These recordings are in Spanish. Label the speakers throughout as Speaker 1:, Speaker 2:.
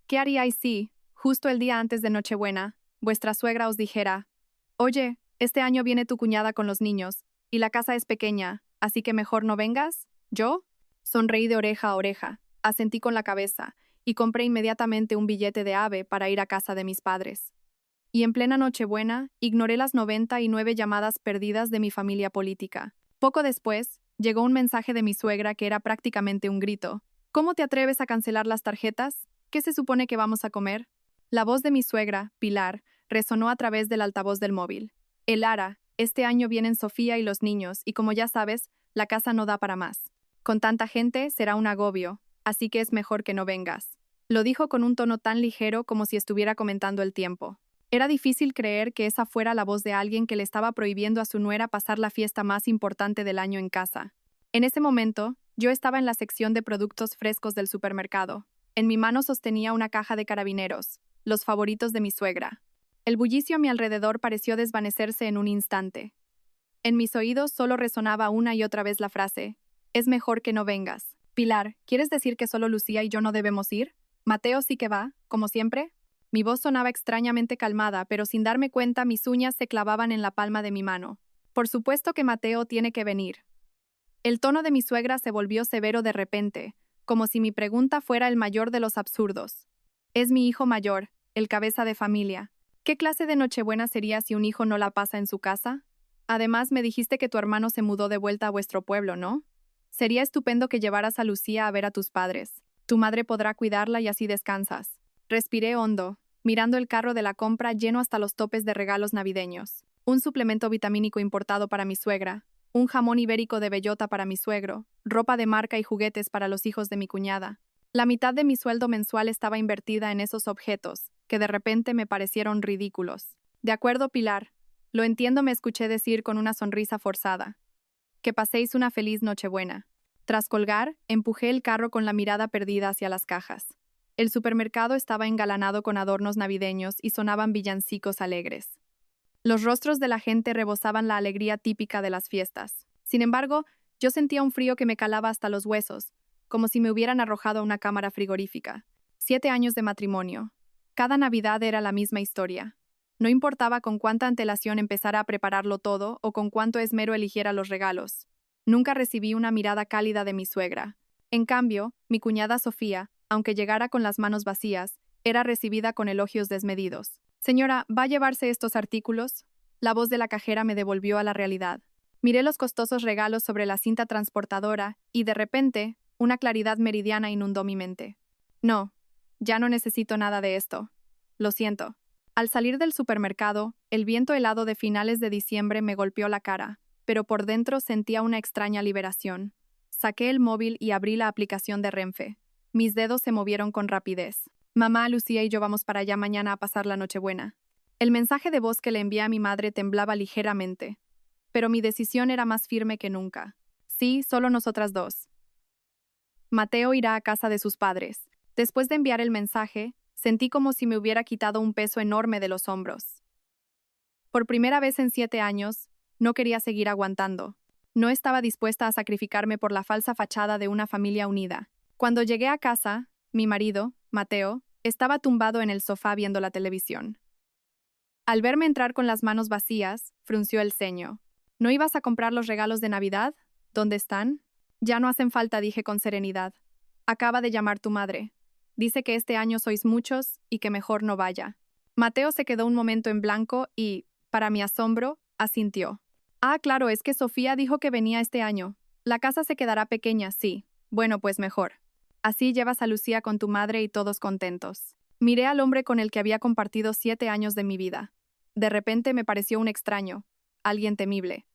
Speaker 1: ¿Qué haríais si, justo el día antes de Nochebuena, vuestra suegra os dijera: oye, este año viene tu cuñada con los niños, y la casa es pequeña, así que mejor no vengas? ¿Yo? Sonreí de oreja a oreja, asentí con la cabeza, y compré inmediatamente un billete de AVE para ir a casa de mis padres. Y en plena Nochebuena, ignoré las 99 llamadas perdidas de mi familia política. Poco después, llegó un mensaje de mi suegra que era prácticamente un grito. ¿Cómo te atreves a cancelar las tarjetas? ¿Qué se supone que vamos a comer? La voz de mi suegra, Pilar, resonó a través del altavoz del móvil. Lara, este año vienen Sofía y los niños, y como ya sabes, la casa no da para más. Con tanta gente será un agobio, así que es mejor que no vengas. Lo dijo con un tono tan ligero como si estuviera comentando el tiempo. Era difícil creer que esa fuera la voz de alguien que le estaba prohibiendo a su nuera pasar la fiesta más importante del año en casa. En ese momento, yo estaba en la sección de productos frescos del supermercado. En mi mano sostenía una caja de carabineros, los favoritos de mi suegra. El bullicio a mi alrededor pareció desvanecerse en un instante. En mis oídos solo resonaba una y otra vez la frase: es mejor que no vengas. Pilar, ¿quieres decir que solo Lucía y yo no debemos ir? Mateo sí que va, como siempre. Mi voz sonaba extrañamente calmada, pero sin darme cuenta mis uñas se clavaban en la palma de mi mano. Por supuesto que Mateo tiene que venir. El tono de mi suegra se volvió severo de repente, como si mi pregunta fuera el mayor de los absurdos. Es mi hijo mayor, el cabeza de familia. ¿Qué clase de Nochebuena sería si un hijo no la pasa en su casa? Además, me dijiste que tu hermano se mudó de vuelta a vuestro pueblo, ¿no? Sería estupendo que llevaras a Lucía a ver a tus padres. Tu madre podrá cuidarla y así descansas. Respiré hondo, mirando el carro de la compra lleno hasta los topes de regalos navideños. Un suplemento vitamínico importado para mi suegra, un jamón ibérico de bellota para mi suegro, ropa de marca y juguetes para los hijos de mi cuñada. La mitad de mi sueldo mensual estaba invertida en esos objetos, que de repente me parecieron ridículos. De acuerdo, Pilar. Lo entiendo, me escuché decir con una sonrisa forzada. Que paséis una feliz Nochebuena. Tras colgar, empujé el carro con la mirada perdida hacia las cajas. El supermercado estaba engalanado con adornos navideños y sonaban villancicos alegres. Los rostros de la gente rebosaban la alegría típica de las fiestas. Sin embargo, yo sentía un frío que me calaba hasta los huesos, como si me hubieran arrojado a una cámara frigorífica. 7 años de matrimonio. Cada Navidad era la misma historia. No importaba con cuánta antelación empezara a prepararlo todo o con cuánto esmero eligiera los regalos. Nunca recibí una mirada cálida de mi suegra. En cambio, mi cuñada Sofía, aunque llegara con las manos vacías, era recibida con elogios desmedidos. Señora, ¿va a llevarse estos artículos? La voz de la cajera me devolvió a la realidad. Miré los costosos regalos sobre la cinta transportadora y, de repente, una claridad meridiana inundó mi mente. No, ya no necesito nada de esto. Lo siento. Al salir del supermercado, el viento helado de finales de diciembre me golpeó la cara, pero por dentro sentía una extraña liberación. Saqué el móvil y abrí la aplicación de Renfe. Mis dedos se movieron con rapidez. Mamá, Lucía y yo vamos para allá mañana a pasar la Nochebuena. El mensaje de voz que le envié a mi madre temblaba ligeramente, pero mi decisión era más firme que nunca. Sí, solo nosotras dos. Mateo irá a casa de sus padres. Después de enviar el mensaje, sentí como si me hubiera quitado un peso enorme de los hombros. Por primera vez en 7 años, no quería seguir aguantando. No estaba dispuesta a sacrificarme por la falsa fachada de una familia unida. Cuando llegué a casa, mi marido, Mateo, estaba tumbado en el sofá viendo la televisión. Al verme entrar con las manos vacías, frunció el ceño. ¿No ibas a comprar los regalos de Navidad? ¿Dónde están? Ya no hacen falta, dije con serenidad. Acaba de llamar tu madre. Dice que este año sois muchos y que mejor no vaya. Mateo se quedó un momento en blanco y, para mi asombro, asintió. Ah, claro, es que Sofía dijo que venía este año. La casa se quedará pequeña, sí. Bueno, pues mejor. Así llevas a Lucía con tu madre y todos contentos. Miré al hombre con el que había compartido 7 años de mi vida. De repente me pareció un extraño, alguien temible.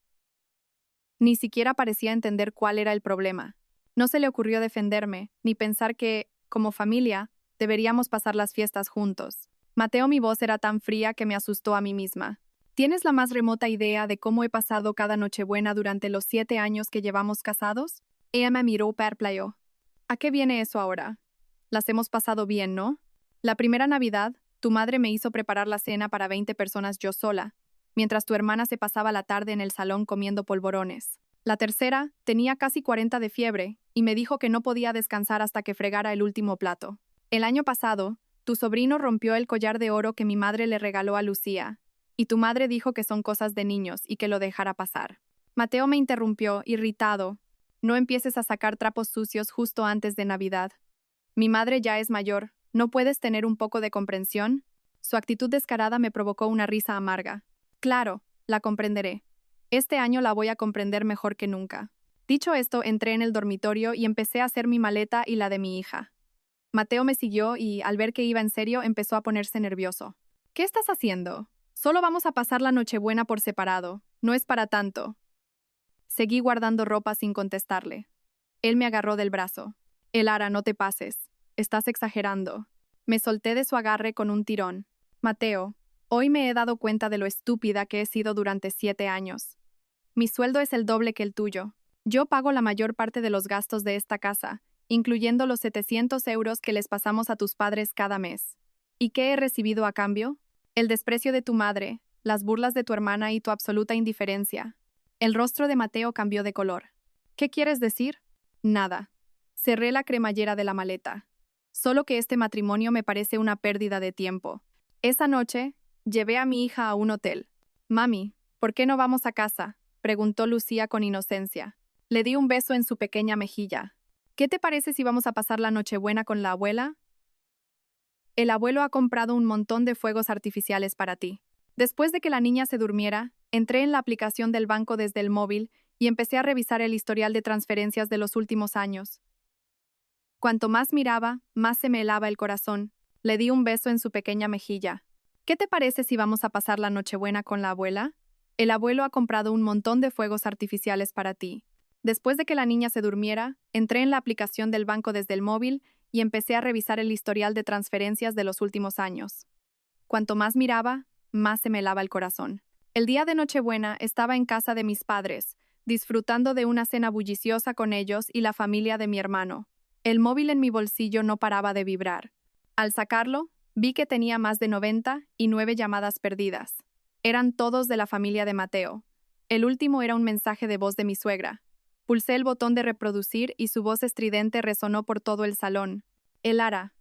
Speaker 1: Ni siquiera parecía entender cuál era el problema. No se le ocurrió defenderme, ni pensar que, como familia, deberíamos pasar las fiestas juntos. Mateo, mi voz era tan fría que me asustó a mí misma. ¿Tienes la más remota idea de cómo he pasado cada Nochebuena durante los 7 años que llevamos casados? Ella me miró perplejo. ¿A qué viene eso ahora? Las hemos pasado bien, ¿no? La primera Navidad, tu madre me hizo preparar la cena para 20 personas yo sola, mientras tu hermana se pasaba la tarde en el salón comiendo polvorones. La tercera, tenía casi 40 de fiebre, y me dijo que no podía descansar hasta que fregara el último plato. El año pasado, Tu sobrino rompió el collar de oro que mi madre le regaló a Lucía, y tu madre dijo que son cosas de niños y que lo dejara pasar. Mateo me interrumpió, irritado. No empieces a sacar trapos sucios justo antes de Navidad. Mi madre ya es mayor, ¿no puedes tener un poco de comprensión? Su actitud descarada me provocó una risa amarga. Claro, la comprenderé. Este año la voy a comprender mejor que nunca. Dicho esto, entré en el dormitorio y empecé a hacer mi maleta y la de mi hija. Mateo me siguió y, al ver que iba en serio, empezó a ponerse nervioso. ¿Qué estás haciendo? Solo vamos a pasar la Nochebuena por separado. No es para tanto. Seguí guardando ropa sin contestarle. Él me agarró del brazo. Elara, no te pases. Estás exagerando. Me solté de su agarre con un tirón. Mateo, hoy me he dado cuenta de lo estúpida que he sido durante 7 años. Mi sueldo es el doble que el tuyo. Yo pago la mayor parte de los gastos de esta casa, incluyendo los 700 euros que les pasamos a tus padres cada mes. ¿Y qué he recibido a cambio? El desprecio de tu madre, las burlas de tu hermana y tu absoluta indiferencia. El rostro de Mateo cambió de color. ¿Qué quieres decir? Nada. Cerré la cremallera de la maleta. Solo que este matrimonio me parece una pérdida de tiempo. Esa noche, llevé a mi hija a un hotel. Mami, ¿por qué no vamos a casa?, preguntó Lucía con inocencia. Le di un beso en su pequeña mejilla. ¿Qué te parece si vamos a pasar la Nochebuena con la abuela? El abuelo ha comprado un montón de fuegos artificiales para ti. Después de que la niña se durmiera, entré en la aplicación del banco desde el móvil y empecé a revisar el historial de transferencias de los últimos años. Cuanto más miraba, más se me helaba el corazón. Le di un beso en su pequeña mejilla. ¿Qué te parece si vamos a pasar la Nochebuena con la abuela? El abuelo ha comprado un montón de fuegos artificiales para ti. Después de que la niña se durmiera, entré en la aplicación del banco desde el móvil y empecé a revisar el historial de transferencias de los últimos años. Cuanto más miraba, más se me helaba el corazón. El día de Nochebuena estaba en casa de mis padres, disfrutando de una cena bulliciosa con ellos y la familia de mi hermano. El móvil en mi bolsillo no paraba de vibrar. Al sacarlo, vi que tenía más de 99 llamadas perdidas. Eran todos de la familia de Mateo. El último era un mensaje de voz de mi suegra. Pulsé el botón de reproducir y su voz estridente resonó por todo el salón. Elara,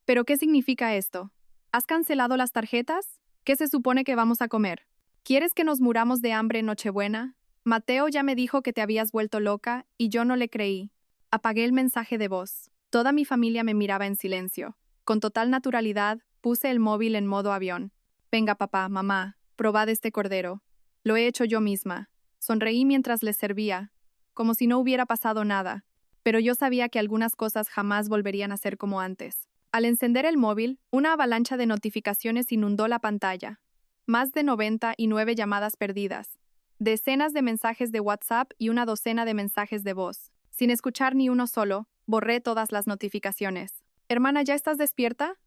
Speaker 1: ¿pero qué significa esto? ¿Has cancelado las tarjetas? ¿Qué se supone que vamos a comer? ¿Quieres que nos muramos de hambre en Nochebuena? Mateo ya me dijo que te habías vuelto loca y yo no le creí. Apagué el mensaje de voz. Toda mi familia me miraba en silencio. Con total naturalidad, puse el móvil en modo avión. Venga, papá, mamá, probad este cordero. Lo he hecho yo misma. Sonreí mientras les servía, como si no hubiera pasado nada, pero yo sabía que algunas cosas jamás volverían a ser como antes. Al encender el móvil, una avalancha de notificaciones inundó la pantalla. Más de 99 llamadas perdidas, decenas de mensajes de WhatsApp y una docena de mensajes de voz. Sin escuchar ni uno solo, borré todas las notificaciones. Hermana, ¿ya estás despierta?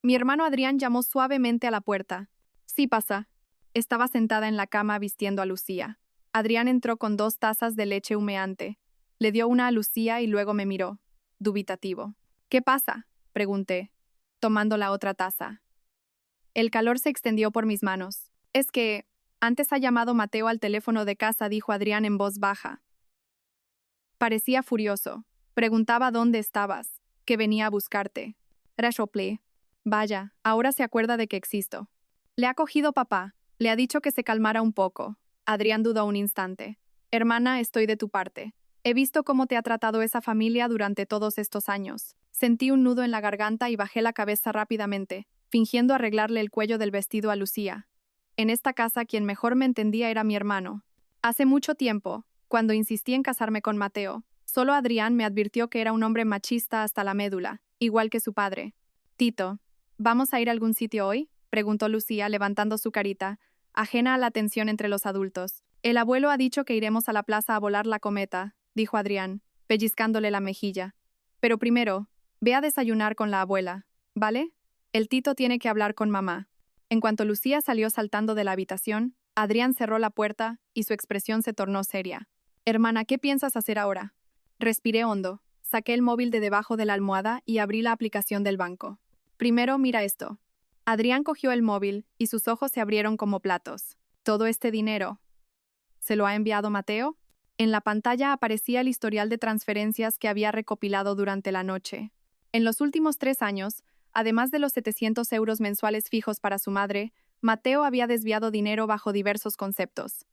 Speaker 1: Mi hermano Adrián llamó suavemente a la puerta. Sí, pasa. Estaba sentada en la cama vistiendo a Lucía. Adrián entró con 2 tazas de leche humeante. Le dio una a Lucía y luego me miró, dubitativo. ¿Qué pasa?, pregunté, tomando la otra taza. El calor se extendió por mis manos. Es que, antes ha llamado Mateo al teléfono de casa, dijo Adrián en voz baja. Parecía furioso. Preguntaba dónde estabas, que venía a buscarte. Resoplé. Vaya, ahora se acuerda de que existo. Le ha cogido papá. Le ha dicho que se calmara un poco. Adrián dudó un instante. Hermana, estoy de tu parte. He visto cómo te ha tratado esa familia durante todos estos años. Sentí un nudo en la garganta y bajé la cabeza rápidamente, fingiendo arreglarle el cuello del vestido a Lucía. En esta casa quien mejor me entendía era mi hermano. Hace mucho tiempo, cuando insistí en casarme con Mateo, solo Adrián me advirtió que era un hombre machista hasta la médula, igual que su padre. Tito, ¿vamos a ir a algún sitio hoy?, preguntó Lucía levantando su carita, ajena a la tensión entre los adultos. El abuelo ha dicho que iremos a la plaza a volar la cometa, dijo Adrián, pellizcándole la mejilla. Pero primero, ve a desayunar con la abuela, ¿vale? El Tito tiene que hablar con mamá. En cuanto Lucía salió saltando de la habitación, Adrián cerró la puerta y su expresión se tornó seria. Hermana, ¿qué piensas hacer ahora? Respiré hondo, saqué el móvil de debajo de la almohada y abrí la aplicación del banco. Primero, mira esto. Adrián cogió el móvil y sus ojos se abrieron como platos. ¿Todo este dinero se lo ha enviado Mateo? En la pantalla aparecía el historial de transferencias que había recopilado durante la noche. En los últimos 3 años, además de los 700 euros mensuales fijos para su madre, Mateo había desviado dinero bajo diversos conceptos.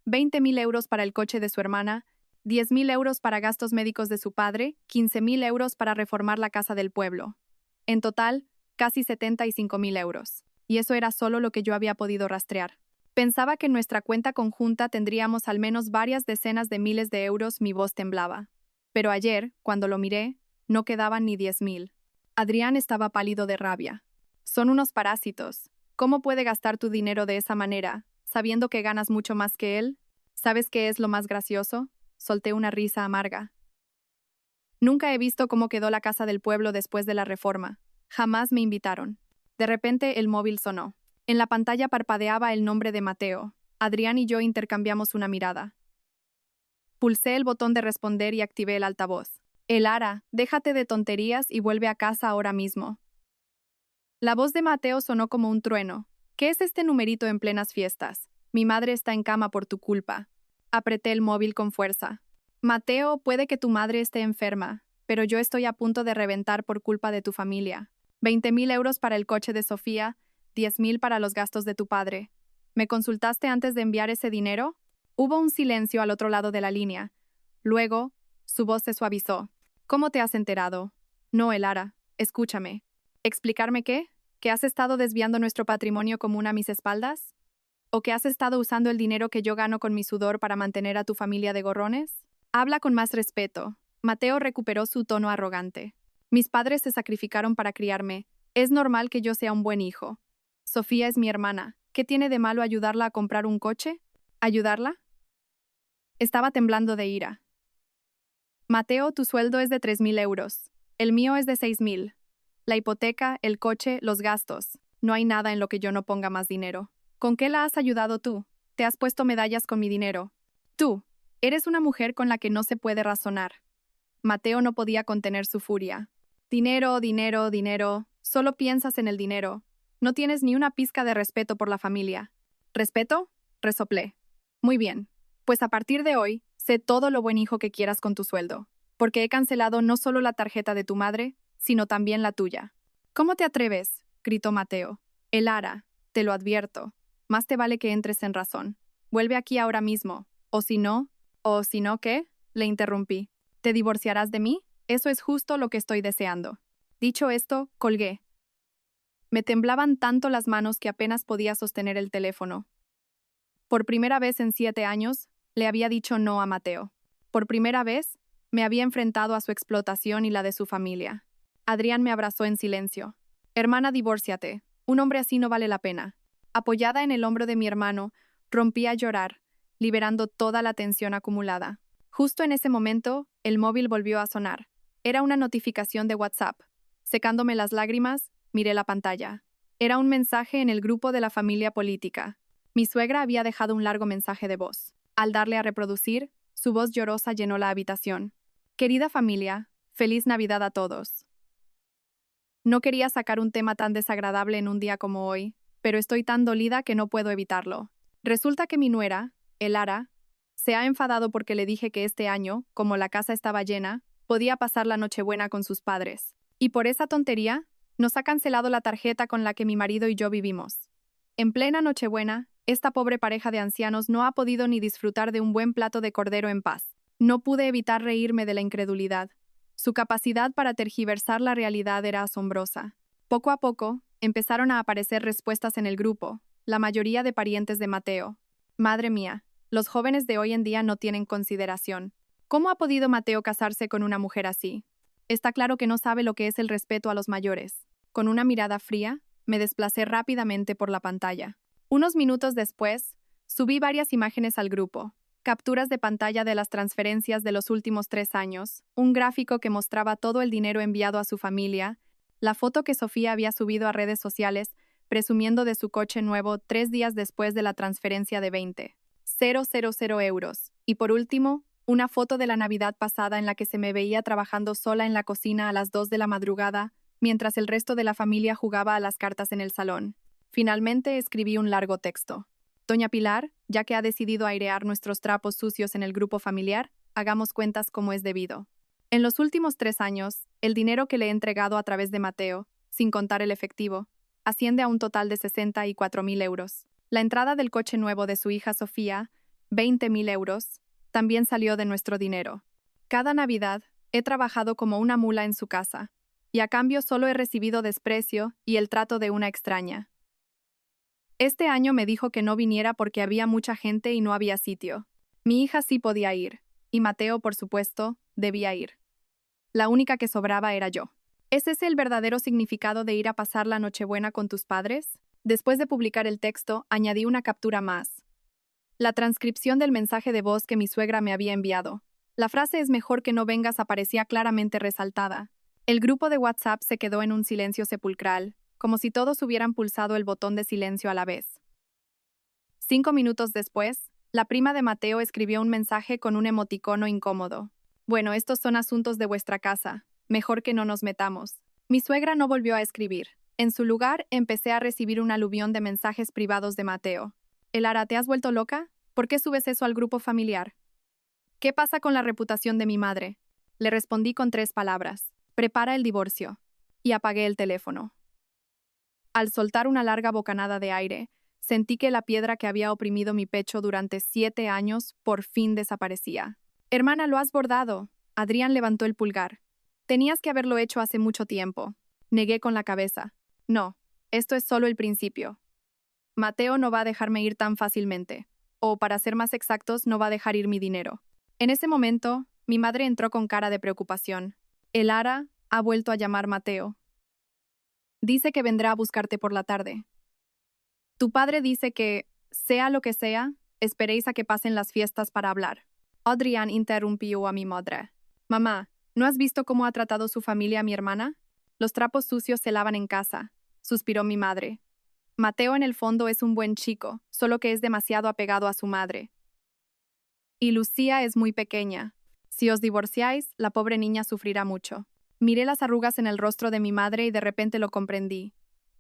Speaker 1: 20.000 euros para el coche de su hermana, 10.000 euros para gastos médicos de su padre, 15.000 euros para reformar la casa del pueblo. En total, casi 75.000 euros. Y eso era solo lo que yo había podido rastrear. Pensaba que en nuestra cuenta conjunta tendríamos al menos varias decenas de miles de euros. Mi voz temblaba. Pero ayer, cuando lo miré, no quedaban ni 10.000. Adrián estaba pálido de rabia. Son unos parásitos. ¿Cómo puede gastar tu dinero de esa manera, sabiendo que ganas mucho más que él? ¿Sabes qué es lo más gracioso? Solté una risa amarga. Nunca he visto cómo quedó la casa del pueblo después de la reforma. Jamás me invitaron. De repente el móvil sonó. En la pantalla parpadeaba el nombre de Mateo. Adrián y yo intercambiamos una mirada. Pulsé el botón de responder y activé el altavoz. Elara, déjate de tonterías y vuelve a casa ahora mismo. La voz de Mateo sonó como un trueno. ¿Qué es este numerito en plenas fiestas? Mi madre está en cama por tu culpa. Apreté el móvil con fuerza. Mateo, puede que tu madre esté enferma, pero yo estoy a punto de reventar por culpa de tu familia. 20.000 euros para el coche de Sofía, 10.000 para los gastos de tu padre. ¿Me consultaste antes de enviar ese dinero? Hubo un silencio al otro lado de la línea. Luego, su voz se suavizó. ¿Cómo te has enterado? No, Elara, escúchame. ¿Explicarme qué? ¿Que has estado desviando nuestro patrimonio común a mis espaldas? ¿O que has estado usando el dinero que yo gano con mi sudor para mantener a tu familia de gorrones? Habla con más respeto. Mateo recuperó su tono arrogante. Mis padres se sacrificaron para criarme. Es normal que yo sea un buen hijo. Sofía es mi hermana. ¿Qué tiene de malo ayudarla a comprar un coche? ¿Ayudarla? Estaba temblando de ira. Mateo, tu sueldo es de 3.000 euros. El mío es de 6.000. La hipoteca, el coche, los gastos. No hay nada en lo que yo no ponga más dinero. ¿Con qué la has ayudado tú? Te has puesto medallas con mi dinero. Tú, eres una mujer con la que no se puede razonar. Mateo no podía contener su furia. Dinero, dinero, dinero. Solo piensas en el dinero. No tienes ni una pizca de respeto por la familia. ¿Respeto? Resoplé. Muy bien. Pues a partir de hoy, sé todo lo buen hijo que quieras con tu sueldo. Porque he cancelado no solo la tarjeta de tu madre, sino también la tuya. ¿Cómo te atreves? Gritó Mateo. Elara, te lo advierto. Más te vale que entres en razón. Vuelve aquí ahora mismo. ¿O si no, qué? Le interrumpí. ¿Te divorciarás de mí? Eso es justo lo que estoy deseando. Dicho esto, colgué. Me temblaban tanto las manos que apenas podía sostener el teléfono. Por primera vez en 7 años, le había dicho no a Mateo. Por primera vez, me había enfrentado a su explotación y la de su familia. Adrián me abrazó en silencio. Hermana, divórciate. Un hombre así no vale la pena. Apoyada en el hombro de mi hermano, rompí a llorar, liberando toda la tensión acumulada. Justo en ese momento, el móvil volvió a sonar. Era una notificación de WhatsApp. Secándome las lágrimas, miré la pantalla. Era un mensaje en el grupo de la familia política. Mi suegra había dejado un largo mensaje de voz. Al darle a reproducir, su voz llorosa llenó la habitación. Querida familia, feliz Navidad a todos. No quería sacar un tema tan desagradable en un día como hoy, pero estoy tan dolida que no puedo evitarlo. Resulta que mi nuera, Elara, se ha enfadado porque le dije que este año, como la casa estaba llena, podía pasar la Nochebuena con sus padres. Y por esa tontería, nos ha cancelado la tarjeta con la que mi marido y yo vivimos. En plena Nochebuena, esta pobre pareja de ancianos no ha podido ni disfrutar de un buen plato de cordero en paz. No pude evitar reírme de la incredulidad. Su capacidad para tergiversar la realidad era asombrosa. Poco a poco, empezaron a aparecer respuestas en el grupo, la mayoría de parientes de Mateo. Madre mía, los jóvenes de hoy en día no tienen consideración. ¿Cómo ha podido Mateo casarse con una mujer así? Está claro que no sabe lo que es el respeto a los mayores. Con una mirada fría, me desplacé rápidamente por la pantalla. Unos minutos después, subí varias imágenes al grupo. Capturas de pantalla de las transferencias de los últimos 3 años, un gráfico que mostraba todo el dinero enviado a su familia, la foto que Sofía había subido a redes sociales presumiendo de su coche nuevo 3 días después de la transferencia de 20.000 euros. Y por último, una foto de la Navidad pasada en la que se me veía trabajando sola en la cocina a las 2 de la madrugada, mientras el resto de la familia jugaba a las cartas en el salón. Finalmente escribí un largo texto. Doña Pilar, ya que ha decidido airear nuestros trapos sucios en el grupo familiar, hagamos cuentas como es debido. En los últimos 3 años, el dinero que le he entregado a través de Mateo sin contar el efectivo. Asciende a un total de 64.000 euros. La entrada del coche nuevo de su hija Sofía, 20.000 euros, también salió de nuestro dinero. Cada Navidad he trabajado como una mula en su casa, y a cambio solo he recibido desprecio y el trato de una extraña. Este año me dijo que no viniera porque había mucha gente y no había sitio. Mi hija sí podía ir, y Mateo, por supuesto, debía ir. La única que sobraba era yo. ¿Es ese el verdadero significado de ir a pasar la Nochebuena con tus padres? Después de publicar el texto, añadí una captura más. La transcripción del mensaje de voz que mi suegra me había enviado. La frase "es mejor que no vengas" aparecía claramente resaltada. El grupo de WhatsApp se quedó en un silencio sepulcral, como si todos hubieran pulsado el botón de silencio a la vez. 5 minutos después, la prima de Mateo escribió un mensaje con un emoticono incómodo. Bueno, estos son asuntos de vuestra casa. Mejor que no nos metamos. Mi suegra no volvió a escribir. En su lugar, empecé a recibir un aluvión de mensajes privados de Mateo. Elara, ¿te has vuelto loca? ¿Por qué subes eso al grupo familiar? ¿Qué pasa con la reputación de mi madre? Le respondí con 3 palabras. Prepara el divorcio. Y apagué el teléfono. Al soltar una larga bocanada de aire, sentí que la piedra que había oprimido mi pecho durante 7 años por fin desaparecía. Hermana, lo has bordado. Adrián levantó el pulgar. Tenías que haberlo hecho hace mucho tiempo. Negué con la cabeza. No, esto es solo el principio. Mateo no va a dejarme ir tan fácilmente. O, para ser más exactos, no va a dejar ir mi dinero. En ese momento, mi madre entró con cara de preocupación. Elara ha vuelto a llamar Mateo. Dice que vendrá a buscarte por la tarde. Tu padre dice que, sea lo que sea, esperéis a que pasen las fiestas para hablar. Adrián interrumpió a mi madre. Mamá, ¿no has visto cómo ha tratado su familia a mi hermana? Los trapos sucios se lavan en casa, suspiró mi madre. Mateo en el fondo es un buen chico, solo que es demasiado apegado a su madre. Y Lucía es muy pequeña. Si os divorciáis, la pobre niña sufrirá mucho. Miré las arrugas en el rostro de mi madre y de repente lo comprendí.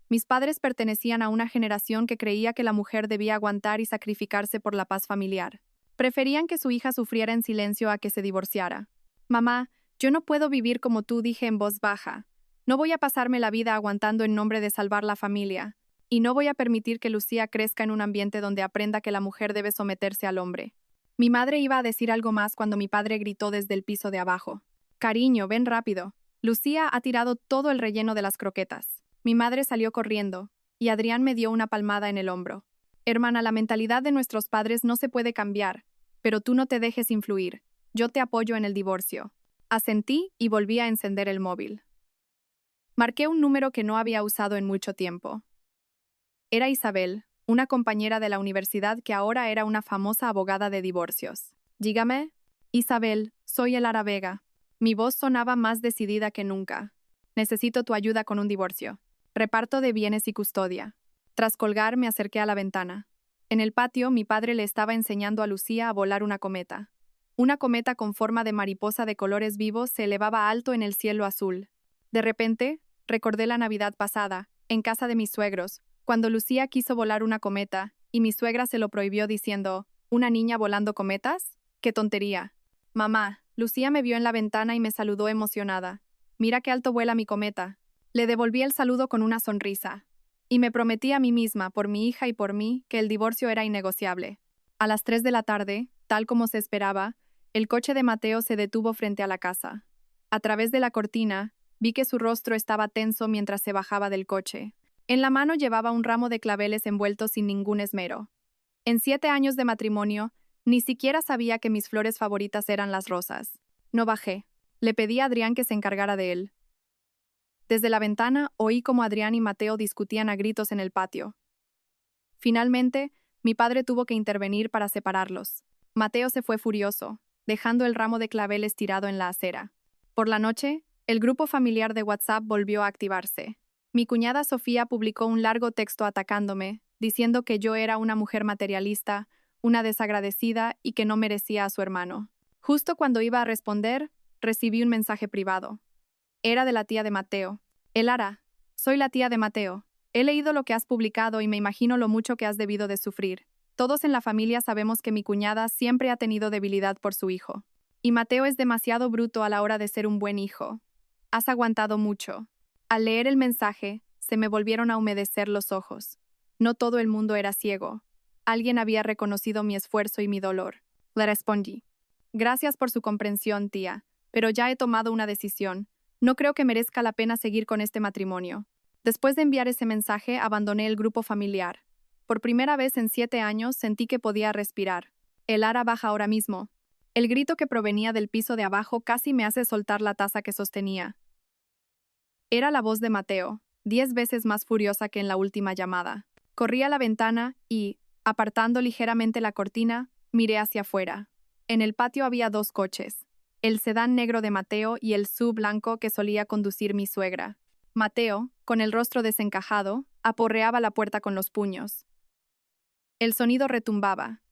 Speaker 1: Mis padres pertenecían a una generación que creía que la mujer debía aguantar y sacrificarse por la paz familiar. Preferían que su hija sufriera en silencio a que se divorciara. Mamá, yo no puedo vivir como tú, dije en voz baja. No voy a pasarme la vida aguantando en nombre de salvar la familia. Y no voy a permitir que Lucía crezca en un ambiente donde aprenda que la mujer debe someterse al hombre. Mi madre iba a decir algo más cuando mi padre gritó desde el piso de abajo. Cariño, ven rápido. Lucía ha tirado todo el relleno de las croquetas. Mi madre salió corriendo, y Adrián me dio una palmada en el hombro. Hermana, la mentalidad de nuestros padres no se puede cambiar, pero tú no te dejes influir. Yo te apoyo en el divorcio. Asentí y volví a encender el móvil. Marqué un número que no había usado en mucho tiempo. Era Isabel, una compañera de la universidad que ahora era una famosa abogada de divorcios. Dígame. Isabel, soy Elara Vega. Mi voz sonaba más decidida que nunca. Necesito tu ayuda con un divorcio. Reparto de bienes y custodia. Tras colgar, me acerqué a la ventana. En el patio, mi padre le estaba enseñando a Lucía a volar una cometa. Una cometa con forma de mariposa de colores vivos se elevaba alto en el cielo azul. De repente, recordé la Navidad pasada, en casa de mis suegros, cuando Lucía quiso volar una cometa, y mi suegra se lo prohibió diciendo, ¿una niña volando cometas? ¡Qué tontería! Mamá, Lucía me vio en la ventana y me saludó emocionada. Mira qué alto vuela mi cometa. Le devolví el saludo con una sonrisa. Y me prometí a mí misma, por mi hija y por mí, que el divorcio era innegociable. A las 3 de la tarde, tal como se esperaba, el coche de Mateo se detuvo frente a la casa. A través de la cortina, vi que su rostro estaba tenso mientras se bajaba del coche. En la mano llevaba un ramo de claveles envueltos sin ningún esmero. En 7 años de matrimonio, ni siquiera sabía que mis flores favoritas eran las rosas. No bajé. Le pedí a Adrián que se encargara de él. Desde la ventana oí cómo Adrián y Mateo discutían a gritos en el patio. Finalmente, mi padre tuvo que intervenir para separarlos. Mateo se fue furioso, dejando el ramo de claveles tirado en la acera. Por la noche, el grupo familiar de WhatsApp volvió a activarse. Mi cuñada Sofía publicó un largo texto atacándome, diciendo que yo era una mujer materialista, una desagradecida y que no merecía a su hermano. Justo cuando iba a responder, recibí un mensaje privado. Era de la tía de Mateo. Elara, soy la tía de Mateo. He leído lo que has publicado y me imagino lo mucho que has debido de sufrir. Todos en la familia sabemos que mi cuñada siempre ha tenido debilidad por su hijo. Y Mateo es demasiado bruto a la hora de ser un buen hijo. Has aguantado mucho. Al leer el mensaje, se me volvieron a humedecer los ojos. No todo el mundo era ciego. Alguien había reconocido mi esfuerzo y mi dolor. Le respondí. Gracias por su comprensión, tía, pero ya he tomado una decisión. No creo que merezca la pena seguir con este matrimonio. Después de enviar ese mensaje, abandoné el grupo familiar. Por primera vez en 7 años sentí que podía respirar. El ara baja ahora mismo. El grito que provenía del piso de abajo casi me hace soltar la taza que sostenía. Era la voz de Mateo, 10 veces más furiosa que en la última llamada. Corrí a la ventana y, apartando ligeramente la cortina, miré hacia afuera. En el patio había 2 coches. El sedán negro de Mateo y el SUV blanco que solía conducir mi suegra. Mateo, con el rostro desencajado, aporreaba la puerta con los puños. El sonido retumbaba.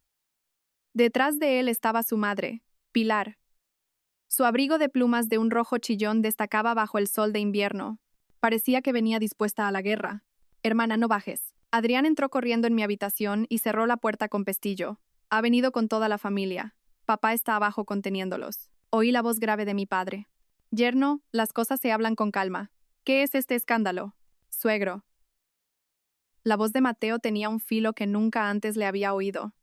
Speaker 1: Detrás de él estaba su madre, Pilar. Su abrigo de plumas de un rojo chillón destacaba bajo el sol de invierno. Parecía que venía dispuesta a la guerra. Hermana, no bajes. Adrián entró corriendo en mi habitación y cerró la puerta con pestillo. Ha venido con toda la familia. Papá está abajo conteniéndolos. Oí la voz grave de mi padre. Yerno, las cosas se hablan con calma. ¿Qué es este escándalo? Suegro. La voz de Mateo tenía un filo que nunca antes le había oído.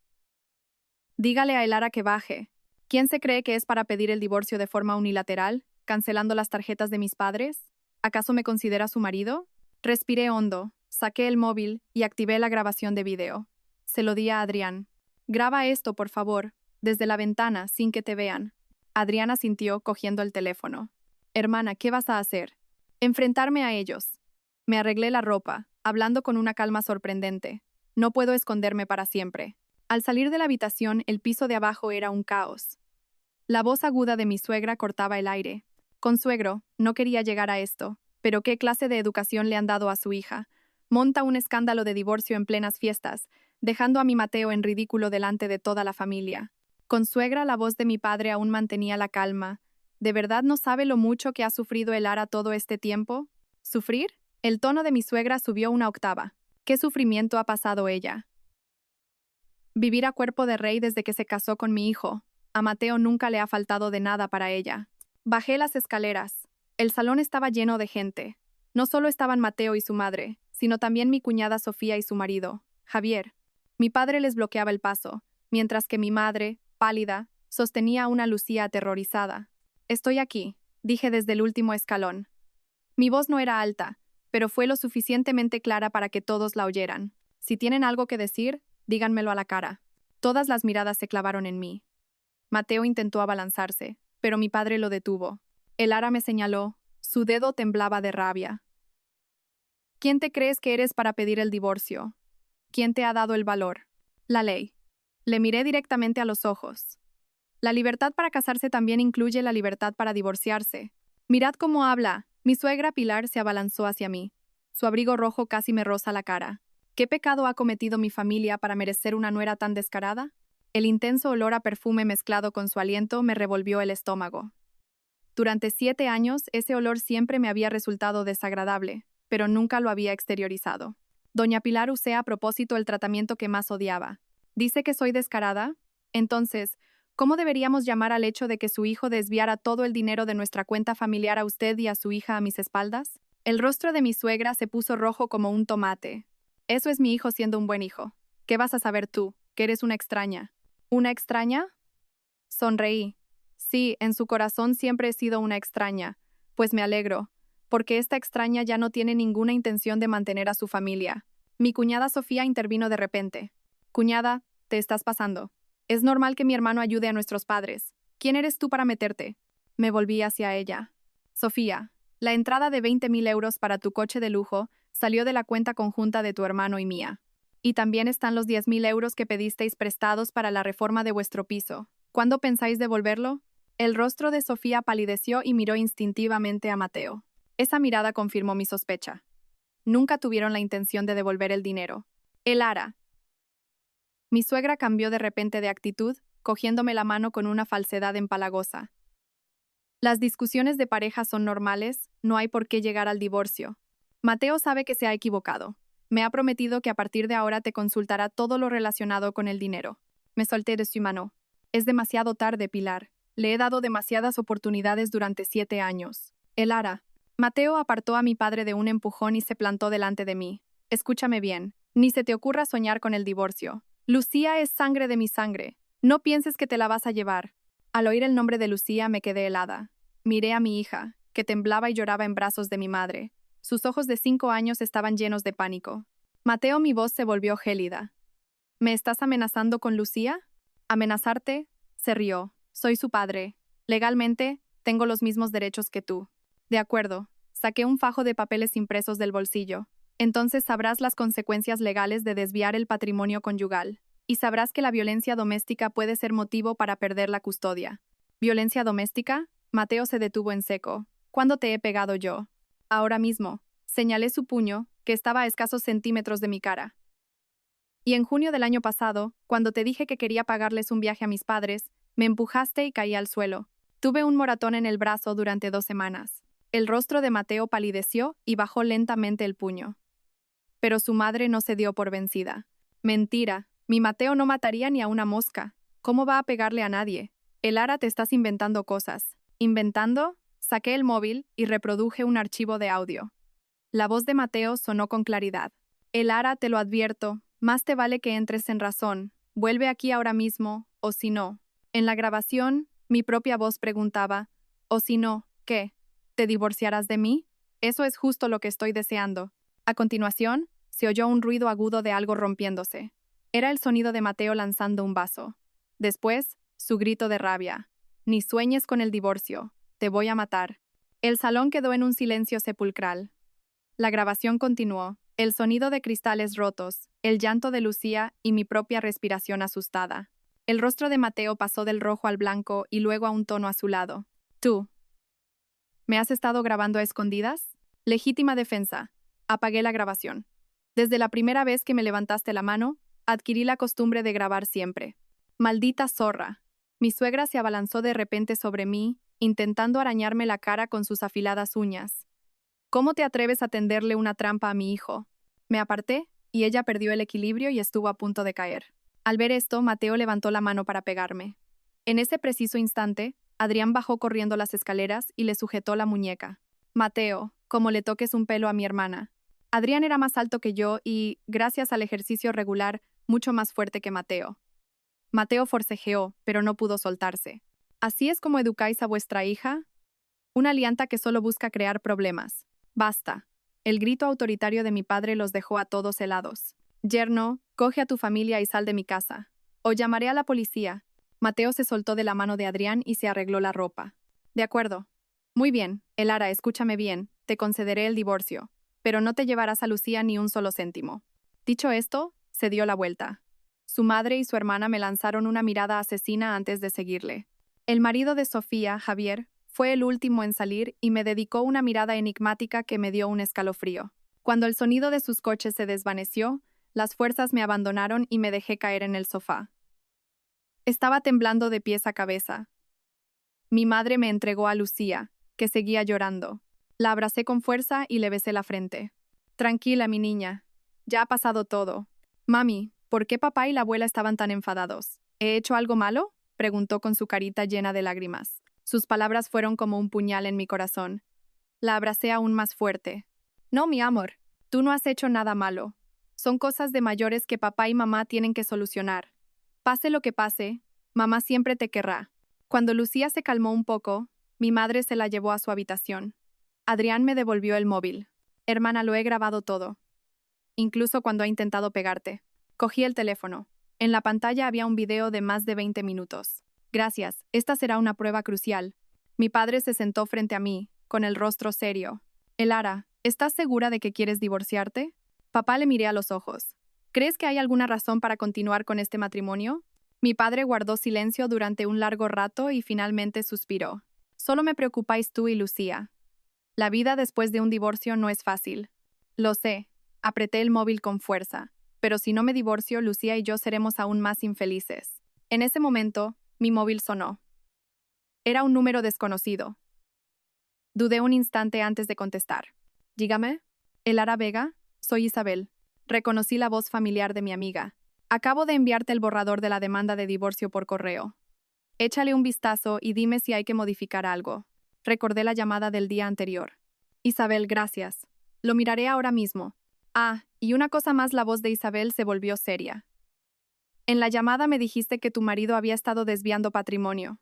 Speaker 1: Dígale a Elara que baje. ¿Quién se cree que es para pedir el divorcio de forma unilateral, cancelando las tarjetas de mis padres? ¿Acaso me considera su marido? Respiré hondo, saqué el móvil y activé la grabación de video. Se lo di a Adrián. Graba esto, por favor, desde la ventana, sin que te vean. Adrián asintió, cogiendo el teléfono. Hermana, ¿qué vas a hacer? Enfrentarme a ellos. Me arreglé la ropa, hablando con una calma sorprendente. No puedo esconderme para siempre. Al salir de la habitación, el piso de abajo era un caos. La voz aguda de mi suegra cortaba el aire. Consuegro, no quería llegar a esto, pero ¿qué clase de educación le han dado a su hija? Monta un escándalo de divorcio en plenas fiestas, dejando a mi Mateo en ridículo delante de toda la familia. Consuegra, la voz de mi padre aún mantenía la calma. ¿De verdad no sabe lo mucho que ha sufrido el ara todo este tiempo? ¿Sufrir? El tono de mi suegra subió una octava. ¿Qué sufrimiento ha pasado ella? Vivir a cuerpo de rey desde que se casó con mi hijo. A Mateo nunca le ha faltado de nada para ella. Bajé las escaleras. El salón estaba lleno de gente. No solo estaban Mateo y su madre, sino también mi cuñada Sofía y su marido, Javier. Mi padre les bloqueaba el paso, mientras que mi madre, pálida, sostenía a una Lucía aterrorizada. Estoy aquí, dije desde el último escalón. Mi voz no era alta, pero fue lo suficientemente clara para que todos la oyeran. Si tienen algo que decir, díganmelo a la cara. Todas las miradas se clavaron en mí. Mateo intentó abalanzarse, pero mi padre lo detuvo. El ara me señaló, su dedo temblaba de rabia. ¿Quién te crees que eres para pedir el divorcio? ¿Quién te ha dado el valor? La ley. Le miré directamente a los ojos. La libertad para casarse también incluye la libertad para divorciarse. Mirad cómo habla. Mi suegra Pilar se abalanzó hacia mí. Su abrigo rojo casi me roza la cara. ¿Qué pecado ha cometido mi familia para merecer una nuera tan descarada? El intenso olor a perfume mezclado con su aliento me revolvió el estómago. Durante 7 años, ese olor siempre me había resultado desagradable, pero nunca lo había exteriorizado. Doña Pilar usé a propósito el tratamiento que más odiaba. ¿Dice que soy descarada? Entonces, ¿cómo deberíamos llamar al hecho de que su hijo desviara todo el dinero de nuestra cuenta familiar a usted y a su hija a mis espaldas? El rostro de mi suegra se puso rojo como un tomate. Eso es mi hijo siendo un buen hijo. ¿Qué vas a saber tú, que eres una extraña? ¿Una extraña? Sonreí. Sí, en su corazón siempre he sido una extraña. Pues me alegro, porque esta extraña ya no tiene ninguna intención de mantener a su familia. Mi cuñada Sofía intervino de repente. Cuñada, te estás pasando. Es normal que mi hermano ayude a nuestros padres. ¿Quién eres tú para meterte? Me volví hacia ella. Sofía, la entrada de 20.000 euros para tu coche de lujo salió de la cuenta conjunta de tu hermano y mía. Y también están los 10.000 euros que pedisteis prestados para la reforma de vuestro piso. ¿Cuándo pensáis devolverlo? El rostro de Sofía palideció y miró instintivamente a Mateo. Esa mirada confirmó mi sospecha. Nunca tuvieron la intención de devolver el dinero. El ara. Mi suegra cambió de repente de actitud, cogiéndome la mano con una falsedad empalagosa. Las discusiones de pareja son normales, no hay por qué llegar al divorcio. Mateo sabe que se ha equivocado. Me ha prometido que a partir de ahora te consultará todo lo relacionado con el dinero. Me solté de su mano. Es demasiado tarde, Pilar. Le he dado demasiadas oportunidades durante 7 años. El ara. Mateo apartó a mi padre de un empujón y se plantó delante de mí. Escúchame bien, ni se te ocurra soñar con el divorcio. Lucía es sangre de mi sangre. No pienses que te la vas a llevar. Al oír el nombre de Lucía me quedé helada. Miré a mi hija, que temblaba y lloraba en brazos de mi madre. Sus ojos de 5 años estaban llenos de pánico. Mateo, mi voz se volvió gélida. ¿Me estás amenazando con Lucía? ¿Amenazarte? Se rió. Soy su padre. Legalmente, tengo los mismos derechos que tú. De acuerdo. Saqué un fajo de papeles impresos del bolsillo. Entonces sabrás las consecuencias legales de desviar el patrimonio conyugal. Y sabrás que la violencia doméstica puede ser motivo para perder la custodia. ¿Violencia doméstica? Mateo se detuvo en seco. ¿Cuándo te he pegado yo? Ahora mismo. Señalé su puño, que estaba a escasos centímetros de mi cara. Y en junio del año pasado, cuando te dije que quería pagarles un viaje a mis padres, me empujaste y caí al suelo. Tuve un moratón en el brazo durante 2 semanas. El rostro de Mateo palideció y bajó lentamente el puño. Pero su madre no se dio por vencida. Mentira, mi Mateo no mataría ni a una mosca. ¿Cómo va a pegarle a nadie? Elara, te estás inventando cosas. ¿Inventando? Saqué el móvil y reproduje un archivo de audio. La voz de Mateo sonó con claridad. Elara, te lo advierto, más te vale que entres en razón. Vuelve aquí ahora mismo, o si no. En la grabación, mi propia voz preguntaba, o si no, ¿qué? ¿Te divorciarás de mí? Eso es justo lo que estoy deseando. A continuación, se oyó un ruido agudo de algo rompiéndose. Era el sonido de Mateo lanzando un vaso. Después, su grito de rabia. Ni sueñes con el divorcio. Te voy a matar. El salón quedó en un silencio sepulcral. La grabación continuó. El sonido de cristales rotos, el llanto de Lucía y mi propia respiración asustada. El rostro de Mateo pasó del rojo al blanco y luego a un tono azulado. Tú. ¿Me has estado grabando a escondidas? Legítima defensa. Apagué la grabación. Desde la primera vez que me levantaste la mano, adquirí la costumbre de grabar siempre. Maldita zorra. Mi suegra se abalanzó de repente sobre mí, intentando arañarme la cara con sus afiladas uñas. ¿Cómo te atreves a tenderle una trampa a mi hijo? Me aparté, y ella perdió el equilibrio y estuvo a punto de caer. Al ver esto, Mateo levantó la mano para pegarme. En ese preciso instante, Adrián bajó corriendo las escaleras y le sujetó la muñeca. Mateo, como le toques un pelo a mi hermana. Adrián era más alto que yo y, gracias al ejercicio regular, mucho más fuerte que Mateo. Mateo forcejeó, pero no pudo soltarse. ¿Así es como educáis a vuestra hija? Una alianta que solo busca crear problemas. Basta. El grito autoritario de mi padre los dejó a todos helados. Yerno, coge a tu familia y sal de mi casa. O llamaré a la policía. Mateo se soltó de la mano de Adrián y se arregló la ropa. De acuerdo. Muy bien, Elara, escúchame bien. Te concederé el divorcio. Pero no te llevarás a Lucía ni un solo céntimo. Dicho esto, se dio la vuelta. Su madre y su hermana me lanzaron una mirada asesina antes de seguirle. El marido de Sofía, Javier, fue el último en salir y me dedicó una mirada enigmática que me dio un escalofrío. Cuando el sonido de sus coches se desvaneció, las fuerzas me abandonaron y me dejé caer en el sofá. Estaba temblando de pies a cabeza. Mi madre me entregó a Lucía, que seguía llorando. La abracé con fuerza y le besé la frente. Tranquila, mi niña. Ya ha pasado todo. Mami, ¿por qué papá y la abuela estaban tan enfadados? ¿He hecho algo malo? Preguntó con su carita llena de lágrimas. Sus palabras fueron como un puñal en mi corazón. La abracé aún más fuerte. No, mi amor, tú no has hecho nada malo. Son cosas de mayores que papá y mamá tienen que solucionar. Pase lo que pase, mamá siempre te querrá. Cuando Lucía se calmó un poco, mi madre se la llevó a su habitación. Adrián me devolvió el móvil. Hermana, lo he grabado todo. Incluso cuando ha intentado pegarte. Cogí el teléfono. En la pantalla había un video de más de 20 minutos. Gracias, esta será una prueba crucial. Mi padre se sentó frente a mí, con el rostro serio. Elara, ¿estás segura de que quieres divorciarte? Papá le miré a los ojos. ¿Crees que hay alguna razón para continuar con este matrimonio? Mi padre guardó silencio durante un largo rato y finalmente suspiró. Solo me preocupáis tú y Lucía. La vida después de un divorcio no es fácil. Lo sé. Apreté el móvil con fuerza. Pero si no me divorcio, Lucía y yo seremos aún más infelices. En ese momento, mi móvil sonó. Era un número desconocido. Dudé un instante antes de contestar. Dígame. Elara Vega, soy Isabel. Reconocí la voz familiar de mi amiga. Acabo de enviarte el borrador de la demanda de divorcio por correo. Échale un vistazo y dime si hay que modificar algo. Recordé la llamada del día anterior. Isabel, gracias. Lo miraré ahora mismo. Ah, y una cosa más, la voz de Isabel se volvió seria. En la llamada me dijiste que tu marido había estado desviando patrimonio.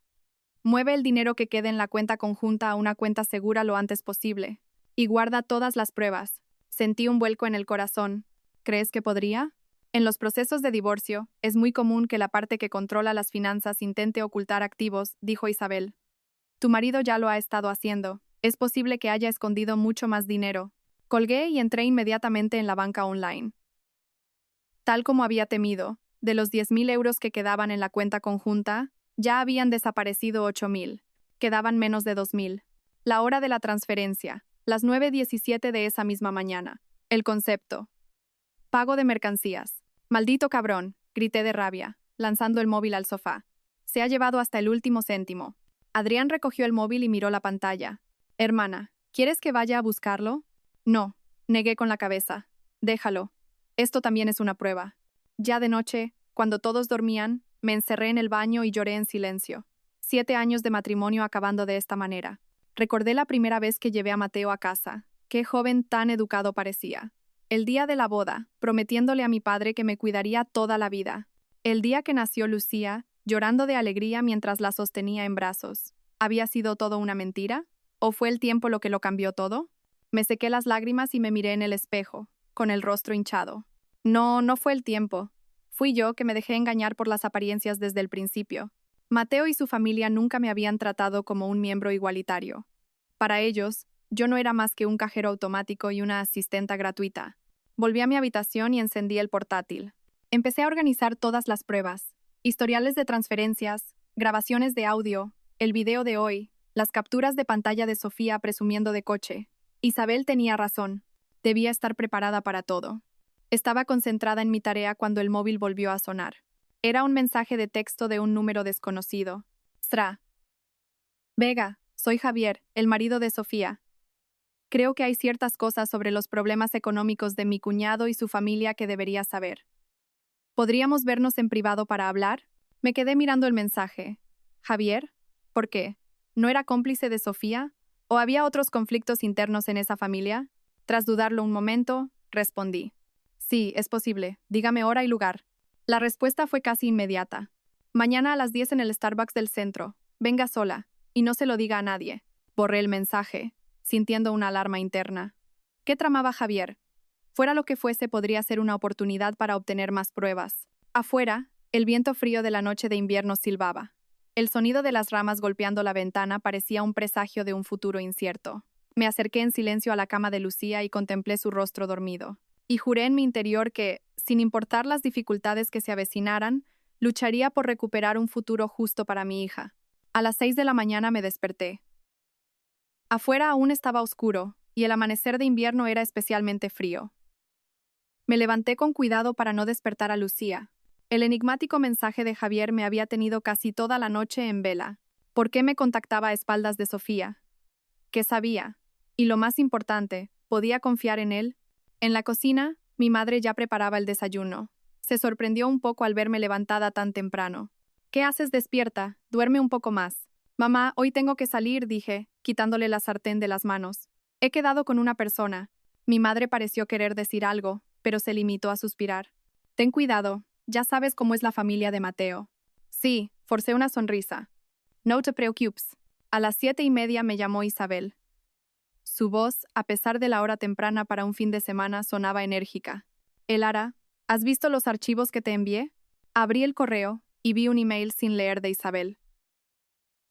Speaker 1: Mueve el dinero que quede en la cuenta conjunta a una cuenta segura lo antes posible. Y guarda todas las pruebas. Sentí un vuelco en el corazón. ¿Crees que podría? En los procesos de divorcio, es muy común que la parte que controla las finanzas intente ocultar activos, dijo Isabel. Tu marido ya lo ha estado haciendo. Es posible que haya escondido mucho más dinero. Colgué y entré inmediatamente en la banca online. Tal como había temido, de los 10.000 euros que quedaban en la cuenta conjunta, ya habían desaparecido 8.000. Quedaban menos de 2.000. La hora de la transferencia, las 9:17 de esa misma mañana. El concepto. Pago de mercancías. Maldito cabrón, grité de rabia, lanzando el móvil al sofá. Se ha llevado hasta el último céntimo. Adrián recogió el móvil y miró la pantalla. Hermana, ¿quieres que vaya a buscarlo? No, negué con la cabeza. Déjalo. Esto también es una prueba. Ya de noche, cuando todos dormían, me encerré en el baño y lloré en silencio. 7 años de matrimonio acabando de esta manera. Recordé la primera vez que llevé a Mateo a casa. Qué joven tan educado parecía. El día de la boda, prometiéndole a mi padre que me cuidaría toda la vida. El día que nació Lucía, llorando de alegría mientras la sostenía en brazos. ¿Había sido todo una mentira? ¿O fue el tiempo lo que lo cambió todo? Me sequé las lágrimas y me miré en el espejo, con el rostro hinchado. No, no fue el tiempo. Fui yo que me dejé engañar por las apariencias desde el principio. Mateo y su familia nunca me habían tratado como un miembro igualitario. Para ellos, yo no era más que un cajero automático y una asistenta gratuita. Volví a mi habitación y encendí el portátil. Empecé a organizar todas las pruebas, historiales de transferencias, grabaciones de audio, el video de hoy, las capturas de pantalla de Sofía presumiendo de coche. Isabel tenía razón. Debía estar preparada para todo. Estaba concentrada en mi tarea cuando el móvil volvió a sonar. Era un mensaje de texto de un número desconocido. Sra. Vega, soy Javier, el marido de Sofía. Creo que hay ciertas cosas sobre los problemas económicos de mi cuñado y su familia que deberías saber. ¿Podríamos vernos en privado para hablar? Me quedé mirando el mensaje. ¿Javier? ¿Por qué? ¿No era cómplice de Sofía? ¿O había otros conflictos internos en esa familia? Tras dudarlo un momento, respondí. Sí, es posible. Dígame hora y lugar. La respuesta fue casi inmediata. Mañana a las 10 en el Starbucks del centro. Venga sola. Y no se lo diga a nadie. Borré el mensaje, sintiendo una alarma interna. ¿Qué tramaba Javier? Fuera lo que fuese, podría ser una oportunidad para obtener más pruebas. Afuera, el viento frío de la noche de invierno silbaba. El sonido de las ramas golpeando la ventana parecía un presagio de un futuro incierto. Me acerqué en silencio a la cama de Lucía y contemplé su rostro dormido. Y juré en mi interior que, sin importar las dificultades que se avecinaran, lucharía por recuperar un futuro justo para mi hija. A las 6 de la mañana me desperté. Afuera aún estaba oscuro, y el amanecer de invierno era especialmente frío. Me levanté con cuidado para no despertar a Lucía. El enigmático mensaje de Javier me había tenido casi toda la noche en vela. ¿Por qué me contactaba a espaldas de Sofía? ¿Qué sabía? Y lo más importante, ¿podía confiar en él? En la cocina, mi madre ya preparaba el desayuno. Se sorprendió un poco al verme levantada tan temprano. ¿Qué haces despierta? Duerme un poco más. Mamá, hoy tengo que salir, dije, quitándole la sartén de las manos. He quedado con una persona. Mi madre pareció querer decir algo, pero se limitó a suspirar. Ten cuidado, ya sabes cómo es la familia de Mateo. Sí, forcé una sonrisa. No te preocupes. A las 7:30 me llamó Isabel. Su voz, a pesar de la hora temprana para un fin de semana, sonaba enérgica. Elara, ¿has visto los archivos que te envié? Abrí el correo y vi un email sin leer de Isabel.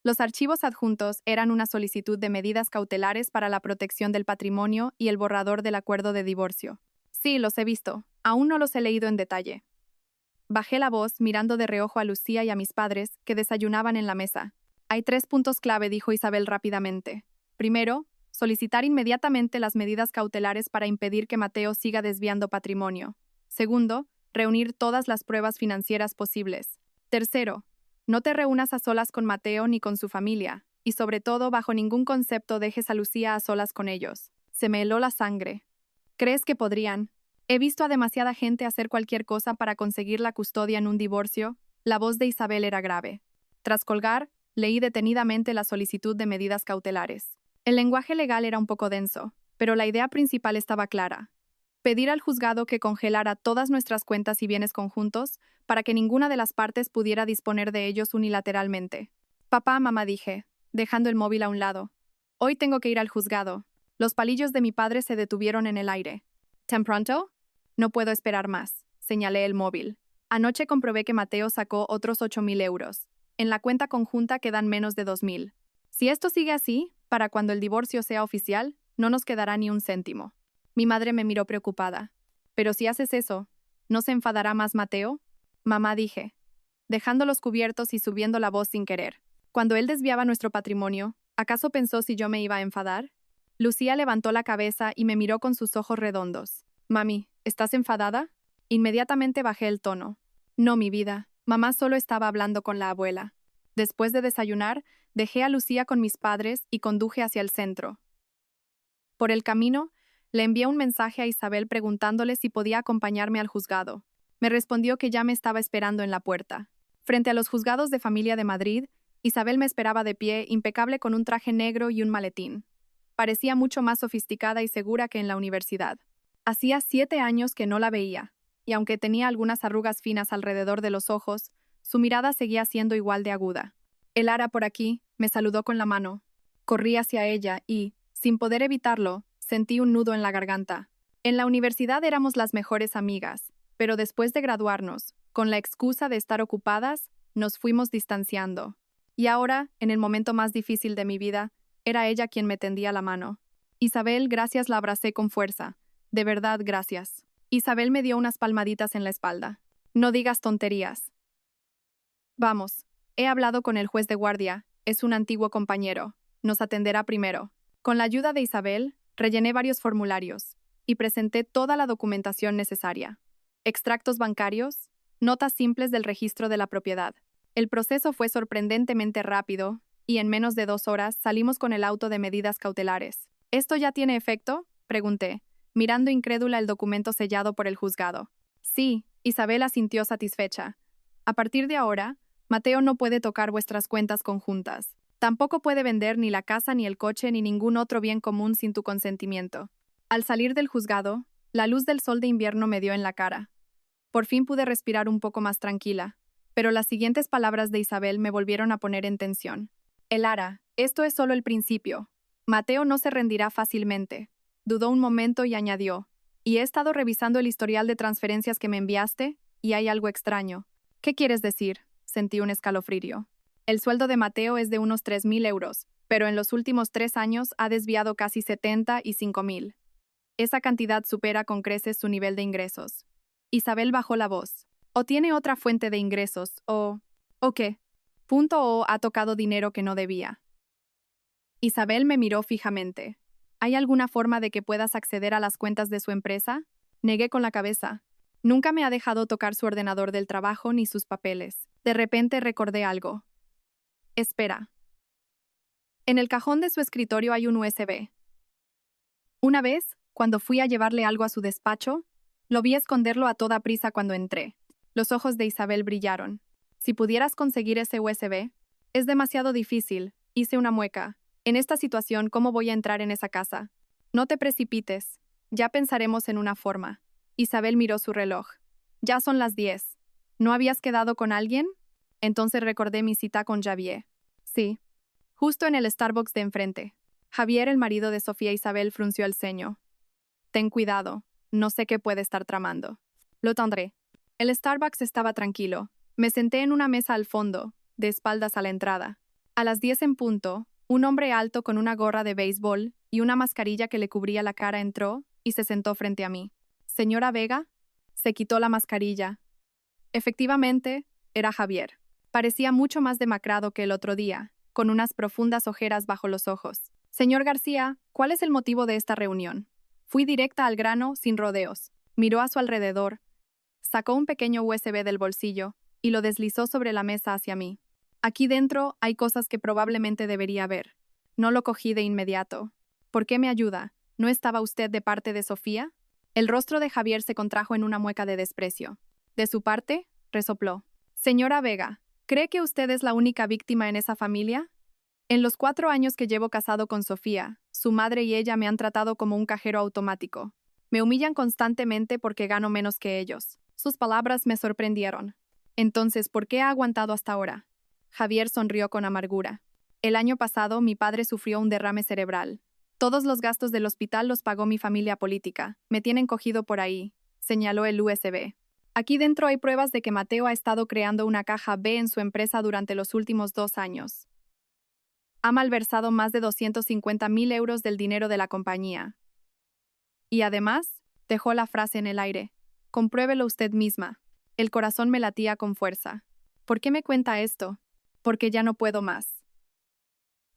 Speaker 1: Los archivos adjuntos eran una solicitud de medidas cautelares para la protección del patrimonio y el borrador del acuerdo de divorcio. Sí, los he visto. Aún no los he leído en detalle. Bajé la voz mirando de reojo a Lucía y a mis padres, que desayunaban en la mesa. Hay 3 puntos clave, dijo Isabel rápidamente. Primero, solicitar inmediatamente las medidas cautelares para impedir que Mateo siga desviando patrimonio. Segundo, reunir todas las pruebas financieras posibles. Tercero, no te reúnas a solas con Mateo ni con su familia, y sobre todo, bajo ningún concepto dejes a Lucía a solas con ellos. Se me heló la sangre. ¿Crees que podrían? He visto a demasiada gente hacer cualquier cosa para conseguir la custodia en un divorcio. La voz de Isabel era grave. Tras colgar, leí detenidamente la solicitud de medidas cautelares. El lenguaje legal era un poco denso, pero la idea principal estaba clara. Pedir al juzgado que congelara todas nuestras cuentas y bienes conjuntos para que ninguna de las partes pudiera disponer de ellos unilateralmente. Papá, mamá, dije, dejando el móvil a un lado. Hoy tengo que ir al juzgado. Los palillos de mi padre se detuvieron en el aire. ¿Tan pronto? No puedo esperar más, señalé el móvil. Anoche comprobé que Mateo sacó otros 8.000 euros. En la cuenta conjunta quedan menos de 2.000. Si esto sigue así, para cuando el divorcio sea oficial, no nos quedará ni un céntimo. Mi madre me miró preocupada. «Pero si haces eso, ¿no se enfadará más Mateo?» «Mamá», dije, dejando los cubiertos y subiendo la voz sin querer. Cuando él desviaba nuestro patrimonio, ¿acaso pensó si yo me iba a enfadar? Lucía levantó la cabeza y me miró con sus ojos redondos. «Mami, ¿estás enfadada?» Inmediatamente bajé el tono. «No, mi vida. Mamá solo estaba hablando con la abuela». Después de desayunar, dejé a Lucía con mis padres y conduje hacia el centro. Por el camino, le envié un mensaje a Isabel preguntándole si podía acompañarme al juzgado. Me respondió que ya me estaba esperando en la puerta. Frente a los juzgados de familia de Madrid, Isabel me esperaba de pie, impecable con un traje negro y un maletín. Parecía mucho más sofisticada y segura que en la universidad. Hacía 7 años que no la veía, y aunque tenía algunas arrugas finas alrededor de los ojos, su mirada seguía siendo igual de aguda. «Elara, por aquí», me saludó con la mano. Corrí hacia ella y, sin poder evitarlo, sentí un nudo en la garganta. En la universidad éramos las mejores amigas, pero después de graduarnos, con la excusa de estar ocupadas, nos fuimos distanciando. Y ahora, en el momento más difícil de mi vida, era ella quien me tendía la mano. «Isabel, gracias», la abracé con fuerza. «De verdad, gracias». Isabel me dio unas palmaditas en la espalda. «No digas tonterías. Vamos, he hablado con el juez de guardia, es un antiguo compañero. Nos atenderá primero». Con la ayuda de Isabel, rellené varios formularios y presenté toda la documentación necesaria. Extractos bancarios, notas simples del registro de la propiedad. El proceso fue sorprendentemente rápido y en menos de 2 horas salimos con el auto de medidas cautelares. «¿Esto ya tiene efecto?», pregunté, mirando incrédula el documento sellado por el juzgado. «Sí», Isabel asintió satisfecha. «A partir de ahora, Mateo no puede tocar vuestras cuentas conjuntas. Tampoco puede vender ni la casa ni el coche ni ningún otro bien común sin tu consentimiento». Al salir del juzgado, la luz del sol de invierno me dio en la cara. Por fin pude respirar un poco más tranquila, pero las siguientes palabras de Isabel me volvieron a poner en tensión. «Elara, esto es solo el principio. Mateo no se rendirá fácilmente». Dudó un momento y añadió, «Y he estado revisando el historial de transferencias que me enviaste, y hay algo extraño». «¿Qué quieres decir?», sentí un escalofrío. «El sueldo de Mateo es de unos 3.000 euros, pero en los últimos 3 años ha desviado casi 70 y 5.000. Esa cantidad supera con creces su nivel de ingresos». Isabel bajó la voz. «O tiene otra fuente de ingresos, ¿O qué? ¿O ha tocado dinero que no debía?» Isabel me miró fijamente. «¿Hay alguna forma de que puedas acceder a las cuentas de su empresa?». Negué con la cabeza. Nunca me ha dejado tocar su ordenador del trabajo ni sus papeles. De repente recordé algo. «Espera. En el cajón de su escritorio hay un USB. Una vez, cuando fui a llevarle algo a su despacho, lo vi esconderlo a toda prisa cuando entré». Los ojos de Isabel brillaron. «Si pudieras conseguir ese USB». «Es demasiado difícil», hice una mueca. «En esta situación, ¿cómo voy a entrar en esa casa?» «No te precipites. Ya pensaremos en una forma». Isabel miró su reloj. «Ya son las 10. ¿No habías quedado con alguien?». Entonces recordé mi cita con Javier. «Sí. Justo en el Starbucks de enfrente». Javier, el marido de Sofía. Isabel frunció el ceño. «Ten cuidado. No sé qué puede estar tramando». «Lo tendré». El Starbucks estaba tranquilo. Me senté en una mesa al fondo, de espaldas a la entrada. A las 10 en punto, un hombre alto con una gorra de béisbol y una mascarilla que le cubría la cara entró y se sentó frente a mí. «¿Señora Vega?». Se quitó la mascarilla. Efectivamente, era Javier. Parecía mucho más demacrado que el otro día, con unas profundas ojeras bajo los ojos. «Señor García, ¿cuál es el motivo de esta reunión?». Fui directa al grano, sin rodeos. Miró a su alrededor. Sacó un pequeño USB del bolsillo y lo deslizó sobre la mesa hacia mí. «Aquí dentro hay cosas que probablemente debería ver». No lo cogí de inmediato. «¿Por qué me ayuda? ¿No estaba usted de parte de Sofía?». El rostro de Javier se contrajo en una mueca de desprecio. «¿De su parte?», resopló. «Señora Vega, ¿cree que usted es la única víctima en esa familia?». En los 4 años que llevo casado con Sofía, su madre y ella me han tratado como un cajero automático. Me humillan constantemente porque gano menos que ellos. Sus palabras me sorprendieron. Entonces, ¿por qué ha aguantado hasta ahora? Javier sonrió con amargura. El año pasado mi padre sufrió un derrame cerebral. Todos los gastos del hospital los pagó mi familia política. Me tienen cogido por ahí, señaló el USB. Aquí dentro hay pruebas de que Mateo ha estado creando una caja B en su empresa durante los últimos 2 años. Ha malversado más de 250.000 euros del dinero de la compañía. Y además, dejó la frase en el aire. Compruébelo usted misma. El corazón me latía con fuerza. ¿Por qué me cuenta esto? Porque ya no puedo más.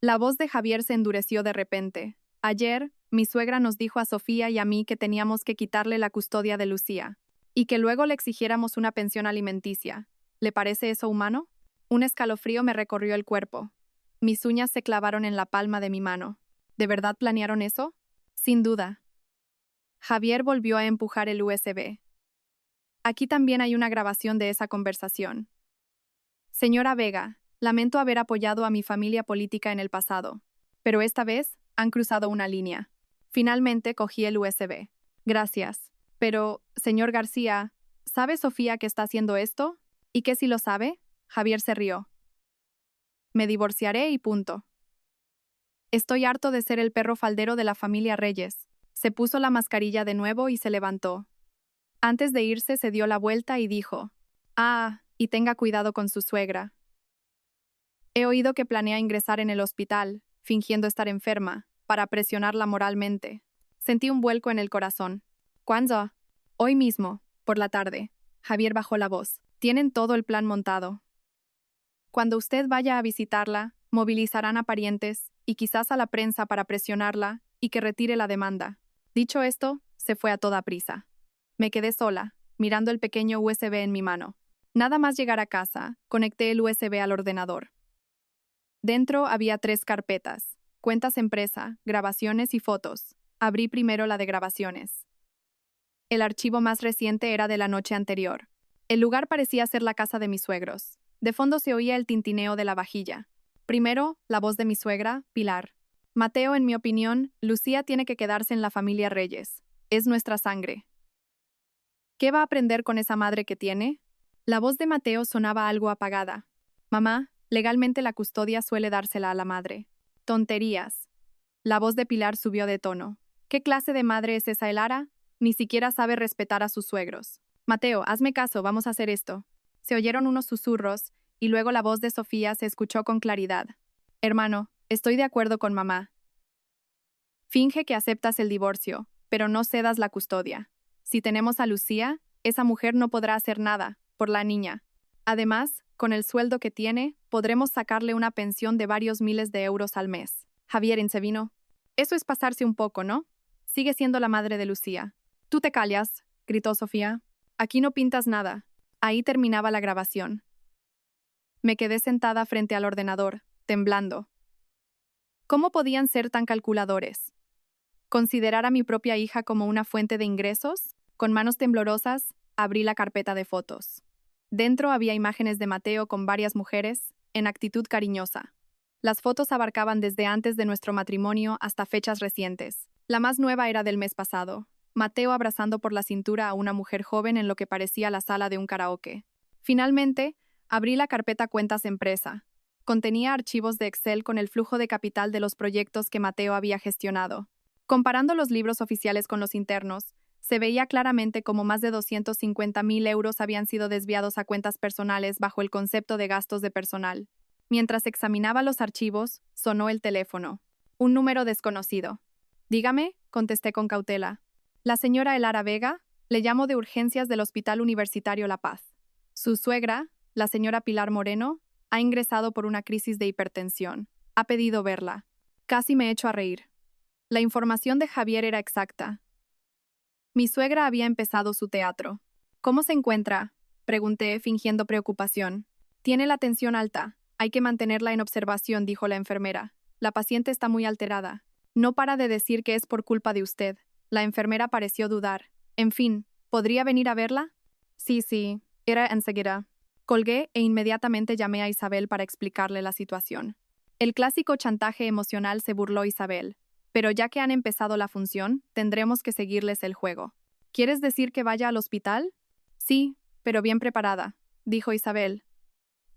Speaker 1: La voz de Javier se endureció de repente. Ayer, mi suegra nos dijo a Sofía y a mí que teníamos que quitarle la custodia de Lucía, y que luego le exigiéramos una pensión alimenticia. ¿Le parece eso humano? Un escalofrío me recorrió el cuerpo. Mis uñas se clavaron en la palma de mi mano. ¿De verdad planearon eso? Sin duda. Javier volvió a empujar el USB. Aquí también hay una grabación de esa conversación. Señora Vega, lamento haber apoyado a mi familia política en el pasado, pero esta vez han cruzado una línea. Finalmente cogí el USB. Gracias. Pero, señor García, ¿sabe Sofía que está haciendo esto? ¿Y qué si lo sabe? Javier se rió. Me divorciaré y punto. Estoy harto de ser el perro faldero de la familia Reyes. Se puso la mascarilla de nuevo y se levantó. Antes de irse se dio la vuelta y dijo, y tenga cuidado con su suegra. He oído que planea ingresar en el hospital, fingiendo estar enferma, para presionarla moralmente. Sentí un vuelco en el corazón. ¿Cuándo? Hoy mismo, por la tarde. Javier bajó la voz. Tienen todo el plan montado. Cuando usted vaya a visitarla, movilizarán a parientes y quizás a la prensa para presionarla y que retire la demanda. Dicho esto, se fue a toda prisa. Me quedé sola, mirando el pequeño USB en mi mano. Nada más llegar a casa, conecté el USB al ordenador. Dentro había 3 carpetas: cuentas empresa, grabaciones y fotos. Abrí primero la de grabaciones. El archivo más reciente era de la noche anterior. El lugar parecía ser la casa de mis suegros. De fondo se oía el tintineo de la vajilla. Primero, la voz de mi suegra, Pilar. Mateo, en mi opinión, Lucía tiene que quedarse en la familia Reyes. Es nuestra sangre. ¿Qué va a aprender con esa madre que tiene? La voz de Mateo sonaba algo apagada. Mamá, legalmente la custodia suele dársela a la madre. Tonterías. La voz de Pilar subió de tono. ¿Qué clase de madre es esa Elara? Ni siquiera sabe respetar a sus suegros. Mateo, hazme caso, vamos a hacer esto. Se oyeron unos susurros, y luego la voz de Sofía se escuchó con claridad. Hermano, estoy de acuerdo con mamá. Finge que aceptas el divorcio, pero no cedas la custodia. Si tenemos a Lucía, esa mujer no podrá hacer nada, por la niña. Además, con el sueldo que tiene, podremos sacarle una pensión de varios miles de euros al mes. Javier Insevino. Eso es pasarse un poco, ¿no? Sigue siendo la madre de Lucía. Tú te callas, gritó Sofía. Aquí no pintas nada. Ahí terminaba la grabación. Me quedé sentada frente al ordenador, temblando. ¿Cómo podían ser tan calculadores? ¿Considerar a mi propia hija como una fuente de ingresos? Con manos temblorosas, abrí la carpeta de fotos. Dentro había imágenes de Mateo con varias mujeres, en actitud cariñosa. Las fotos abarcaban desde antes de nuestro matrimonio hasta fechas recientes. La más nueva era del mes pasado. Mateo abrazando por la cintura a una mujer joven en lo que parecía la sala de un karaoke. Finalmente, abrí la carpeta Cuentas Empresa. Contenía archivos de Excel con el flujo de capital de los proyectos que Mateo había gestionado. Comparando los libros oficiales con los internos, se veía claramente cómo más de 250.000 euros habían sido desviados a cuentas personales bajo el concepto de gastos de personal. Mientras examinaba los archivos, sonó el teléfono. Un número desconocido. Dígame, contesté con cautela. La señora Elara Vega, le llamo de urgencias del Hospital Universitario La Paz. Su suegra, la señora Pilar Moreno, ha ingresado por una crisis de hipertensión. Ha pedido verla. Casi me echo a reír. La información de Javier era exacta. Mi suegra había empezado su teatro. ¿Cómo se encuentra?, pregunté, fingiendo preocupación. Tiene la tensión alta. Hay que mantenerla en observación, dijo la enfermera. La paciente está muy alterada. No para de decir que es por culpa de usted. La enfermera pareció dudar. En fin, ¿podría venir a verla? Sí, era enseguida. Colgué e inmediatamente llamé a Isabel para explicarle la situación. El clásico chantaje emocional, se burló Isabel. Pero ya que han empezado la función, tendremos que seguirles el juego. ¿Quieres decir que vaya al hospital? Sí, pero bien preparada, dijo Isabel.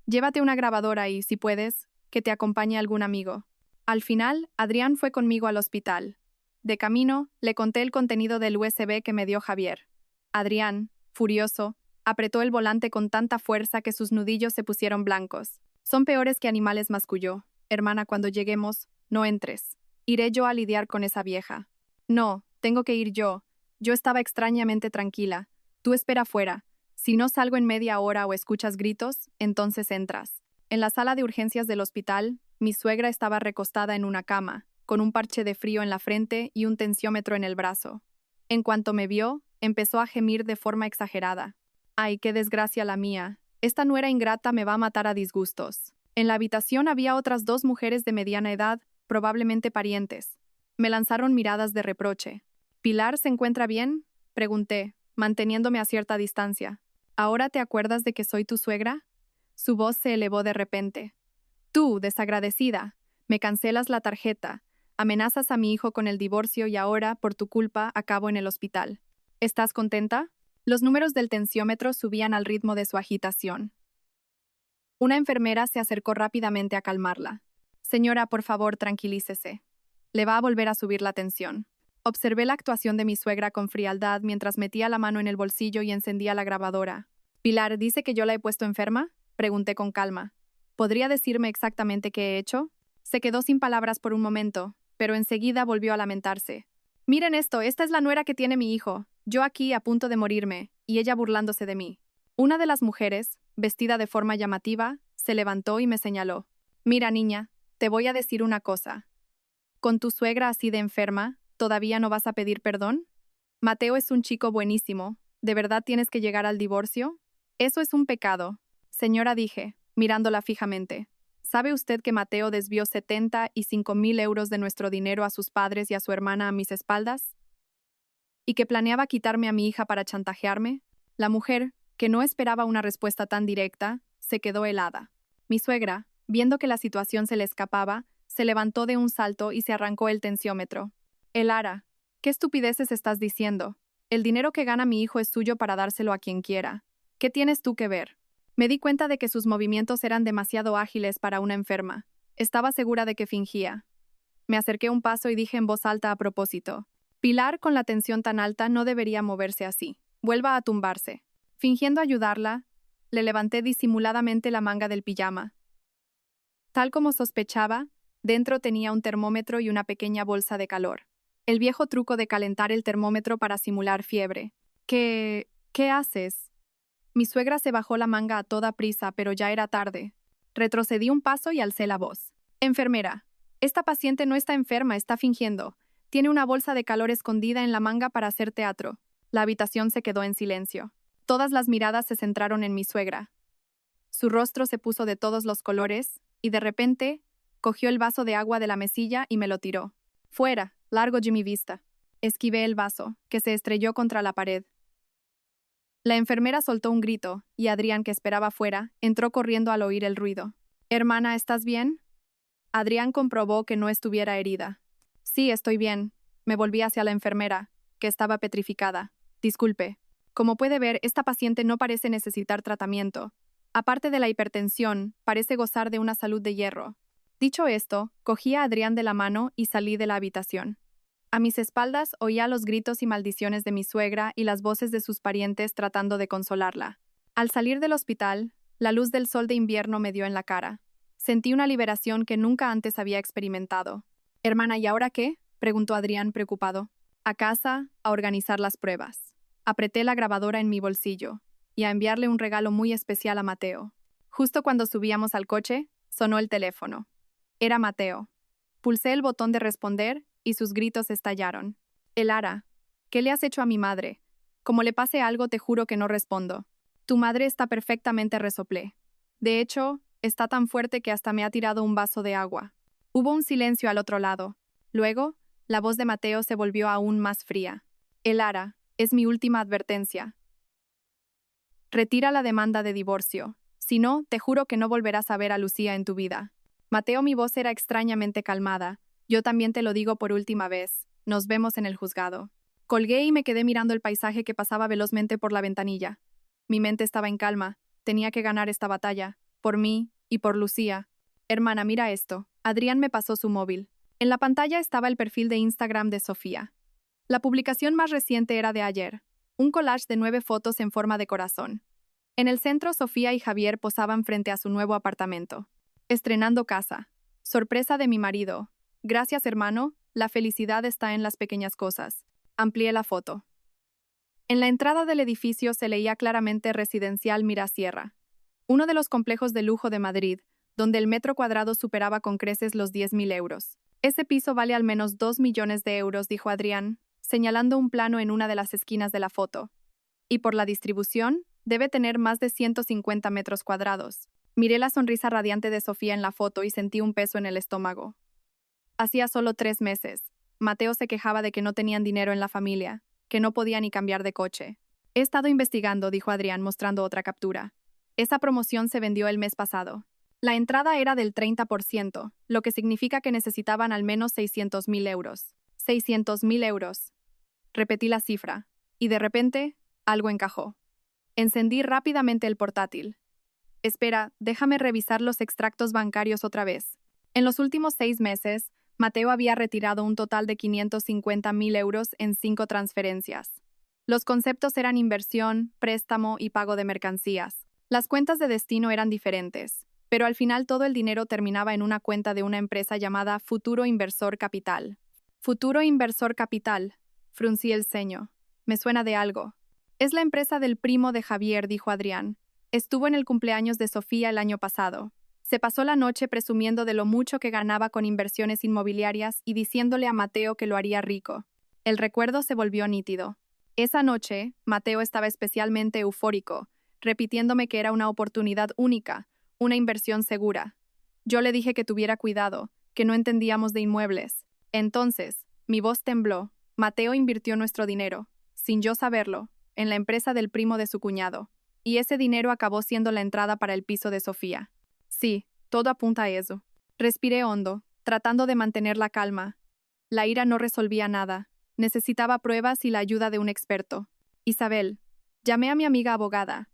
Speaker 1: Llévate una grabadora y, si puedes, que te acompañe algún amigo. Al final, Adrián fue conmigo al hospital. De camino, le conté el contenido del USB que me dio Javier. Adrián, furioso, apretó el volante con tanta fuerza que sus nudillos se pusieron blancos. Son peores que animales, masculló. Hermana, cuando lleguemos, no entres. Iré yo a lidiar con esa vieja. No, tengo que ir yo. Yo estaba extrañamente tranquila. Tú espera fuera. Si no salgo en media hora o escuchas gritos, entonces entras. En la sala de urgencias del hospital, mi suegra estaba recostada en una cama, con un parche de frío en la frente y un tensiómetro en el brazo. En cuanto me vio, empezó a gemir de forma exagerada. Ay, qué desgracia la mía. Esta nuera ingrata me va a matar a disgustos. En la habitación había otras 2 mujeres de mediana edad, probablemente parientes. Me lanzaron miradas de reproche. ¿Pilar se encuentra bien?, pregunté, manteniéndome a cierta distancia. ¿Ahora te acuerdas de que soy tu suegra? Su voz se elevó de repente. Tú, desagradecida, me cancelas la tarjeta, amenazas a mi hijo con el divorcio y ahora, por tu culpa, acabo en el hospital. ¿Estás contenta? Los números del tensiómetro subían al ritmo de su agitación. Una enfermera se acercó rápidamente a calmarla. Señora, por favor, tranquilícese. Le va a volver a subir la tensión. Observé la actuación de mi suegra con frialdad mientras metía la mano en el bolsillo y encendía la grabadora. Pilar, ¿dice que yo la he puesto enferma?, pregunté con calma. ¿Podría decirme exactamente qué he hecho? Se quedó sin palabras por un momento, pero enseguida volvió a lamentarse. Miren esto, esta es la nuera que tiene mi hijo. Yo aquí a punto de morirme, y ella burlándose de mí. Una de las mujeres, vestida de forma llamativa, se levantó y me señaló. Mira, niña, te voy a decir una cosa. ¿Con tu suegra así de enferma, todavía no vas a pedir perdón? Mateo es un chico buenísimo. ¿De verdad tienes que llegar al divorcio? Eso es un pecado. Señora, dije, mirándola fijamente. ¿Sabe usted que Mateo desvió 75.000 euros de nuestro dinero a sus padres y a su hermana a mis espaldas? ¿Y que planeaba quitarme a mi hija para chantajearme? La mujer, que no esperaba una respuesta tan directa, se quedó helada. Mi suegra, viendo que la situación se le escapaba, se levantó de un salto y se arrancó el tensiómetro. Elara, ¿qué estupideces estás diciendo? El dinero que gana mi hijo es suyo para dárselo a quien quiera. ¿Qué tienes tú que ver? Me di cuenta de que sus movimientos eran demasiado ágiles para una enferma. Estaba segura de que fingía. Me acerqué un paso y dije en voz alta a propósito. Pilar, con la tensión tan alta, no debería moverse así. Vuelva a tumbarse. Fingiendo ayudarla, le levanté disimuladamente la manga del pijama. Tal como sospechaba, dentro tenía un termómetro y una pequeña bolsa de calor. El viejo truco de calentar el termómetro para simular fiebre. ¿Qué haces? Mi suegra se bajó la manga a toda prisa, pero ya era tarde. Retrocedí un paso y alcé la voz. Enfermera, esta paciente no está enferma, está fingiendo. Tiene una bolsa de calor escondida en la manga para hacer teatro. La habitación se quedó en silencio. Todas las miradas se centraron en mi suegra. Su rostro se puso de todos los colores, y de repente, cogió el vaso de agua de la mesilla y me lo tiró. Fuera, largo de mi vista. Esquivé el vaso, que se estrelló contra la pared. La enfermera soltó un grito, y Adrián, que esperaba fuera, entró corriendo al oír el ruido. Hermana, ¿estás bien? Adrián comprobó que no estuviera herida. Sí, estoy bien. Me volví hacia la enfermera, que estaba petrificada. Disculpe. Como puede ver, esta paciente no parece necesitar tratamiento. Aparte de la hipertensión, parece gozar de una salud de hierro. Dicho esto, cogí a Adrián de la mano y salí de la habitación. A mis espaldas oía los gritos y maldiciones de mi suegra y las voces de sus parientes tratando de consolarla. Al salir del hospital, la luz del sol de invierno me dio en la cara. Sentí una liberación que nunca antes había experimentado. Hermana, ¿y ahora qué?, preguntó Adrián preocupado. A casa, a organizar las pruebas. Apreté la grabadora en mi bolsillo y a enviarle un regalo muy especial a Mateo. Justo cuando subíamos al coche, sonó el teléfono. Era Mateo. Pulsé el botón de responder y sus gritos estallaron. Elara, ¿qué le has hecho a mi madre? Como le pase algo, te juro que no respondo. Tu madre está perfectamente, resoplé. De hecho, está tan fuerte que hasta me ha tirado un vaso de agua. Hubo un silencio al otro lado. Luego, la voz de Mateo se volvió aún más fría. Elara, es mi última advertencia. Retira la demanda de divorcio. Si no, te juro que no volverás a ver a Lucía en tu vida. Mateo, mi voz era extrañamente calmada. Yo también te lo digo por última vez. Nos vemos en el juzgado. Colgué y me quedé mirando el paisaje que pasaba velozmente por la ventanilla. Mi mente estaba en calma. Tenía que ganar esta batalla. Por mí y por Lucía. Hermana, mira esto. Adrián me pasó su móvil. En la pantalla estaba el perfil de Instagram de Sofía. La publicación más reciente era de ayer. Un collage de 9 fotos en forma de corazón. En el centro, Sofía y Javier posaban frente a su nuevo apartamento. Estrenando casa. Sorpresa de mi marido. Gracias, hermano. La felicidad está en las pequeñas cosas. Amplié la foto. En la entrada del edificio se leía claramente Residencial Mirasierra, uno de los complejos de lujo de Madrid, donde el metro cuadrado superaba con creces los 10.000 euros. Ese piso vale al menos 2 millones de euros, dijo Adrián, señalando un plano en una de las esquinas de la foto. Y por la distribución, debe tener más de 150 metros cuadrados. Miré la sonrisa radiante de Sofía en la foto y sentí un peso en el estómago. Hacía solo 3 meses. Mateo se quejaba de que no tenían dinero en la familia, que no podía ni cambiar de coche. He estado investigando, dijo Adrián mostrando otra captura. Esa promoción se vendió el mes pasado. La entrada era del 30%, lo que significa que necesitaban al menos 600.000 euros. 600.000 euros. Repetí la cifra, y de repente, algo encajó. Encendí rápidamente el portátil. Espera, déjame revisar los extractos bancarios otra vez. En los últimos 6 meses, Mateo había retirado un total de 550.000 euros en 5 transferencias. Los conceptos eran inversión, préstamo y pago de mercancías. Las cuentas de destino eran diferentes, pero al final todo el dinero terminaba en una cuenta de una empresa llamada Futuro Inversor Capital. Futuro Inversor Capital. Fruncí el ceño. Me suena de algo. Es la empresa del primo de Javier, dijo Adrián. Estuvo en el cumpleaños de Sofía el año pasado. Se pasó la noche presumiendo de lo mucho que ganaba con inversiones inmobiliarias y diciéndole a Mateo que lo haría rico. El recuerdo se volvió nítido. Esa noche, Mateo estaba especialmente eufórico, repitiéndome que era una oportunidad única, una inversión segura. Yo le dije que tuviera cuidado, que no entendíamos de inmuebles. Entonces, mi voz tembló. Mateo invirtió nuestro dinero, sin yo saberlo, en la empresa del primo de su cuñado. Y ese dinero acabó siendo la entrada para el piso de Sofía. Sí, todo apunta a eso. Respiré hondo, tratando de mantener la calma. La ira no resolvía nada. Necesitaba pruebas y la ayuda de un experto. Isabel. Llamé a mi amiga abogada.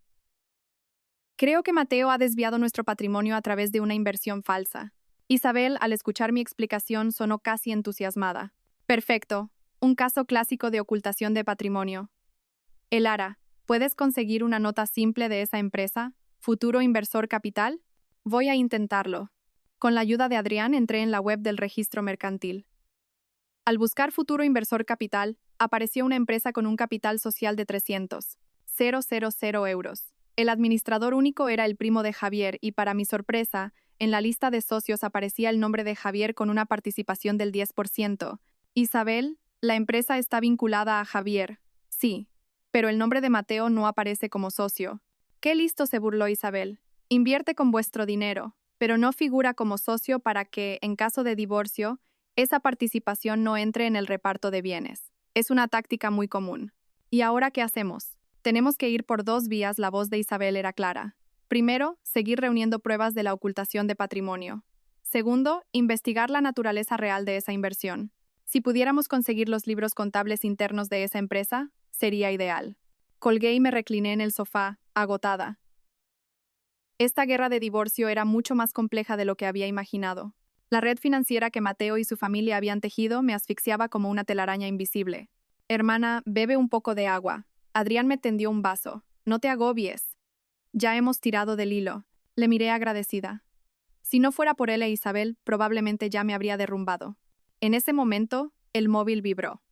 Speaker 1: Creo que Mateo ha desviado nuestro patrimonio a través de una inversión falsa. Isabel, al escuchar mi explicación, sonó casi entusiasmada. Perfecto. Un caso clásico de ocultación de patrimonio. Elara, ¿puedes conseguir una nota simple de esa empresa? ¿Futuro Inversor Capital? Voy a intentarlo. Con la ayuda de Adrián entré en la web del registro mercantil. Al buscar Futuro Inversor Capital, apareció una empresa con un capital social de 300.000 euros. El administrador único era el primo de Javier y, para mi sorpresa, en la lista de socios aparecía el nombre de Javier con una participación del 10%. Isabel, la empresa está vinculada a Javier. Sí, pero el nombre de Mateo no aparece como socio. ¡Qué listo!, se burló Isabel. Invierte con vuestro dinero, pero no figura como socio para que, en caso de divorcio, esa participación no entre en el reparto de bienes. Es una táctica muy común. ¿Y ahora qué hacemos? Tenemos que ir por 2 vías, la voz de Isabel era clara. Primero, seguir reuniendo pruebas de la ocultación de patrimonio. Segundo, investigar la naturaleza real de esa inversión. Si pudiéramos conseguir los libros contables internos de esa empresa, sería ideal. Colgué y me recliné en el sofá, agotada. Esta guerra de divorcio era mucho más compleja de lo que había imaginado. La red financiera que Mateo y su familia habían tejido me asfixiaba como una telaraña invisible. Hermana, bebe un poco de agua. Adrián me tendió un vaso. No te agobies. Ya hemos tirado del hilo. Le miré agradecida. Si no fuera por él e Isabel, probablemente ya me habría derrumbado. En ese momento, el móvil vibró.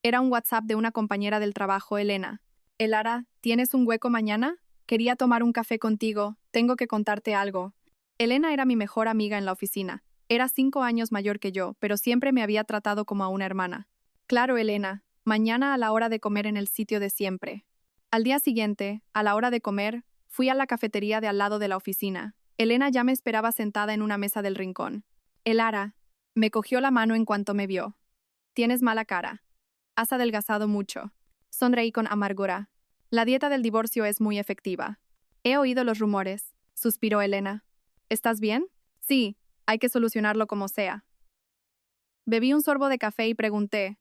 Speaker 1: Era un WhatsApp de una compañera del trabajo, Elena. Elara, ¿tienes un hueco mañana? Quería tomar un café contigo. Tengo que contarte algo. Elena era mi mejor amiga en la oficina. Era 5 años mayor que yo, pero siempre me había tratado como a una hermana. Claro, Elena. Mañana a la hora de comer en el sitio de siempre. Al día siguiente, a la hora de comer, fui a la cafetería de al lado de la oficina. Elena ya me esperaba sentada en una mesa del rincón. Elara, me cogió la mano en cuanto me vio. Tienes mala cara. Has adelgazado mucho. Sonreí con amargura. La dieta del divorcio es muy efectiva. He oído los rumores, suspiró Elena. ¿Estás bien? Sí, Hay que solucionarlo como sea. Bebí un sorbo de café y pregunté,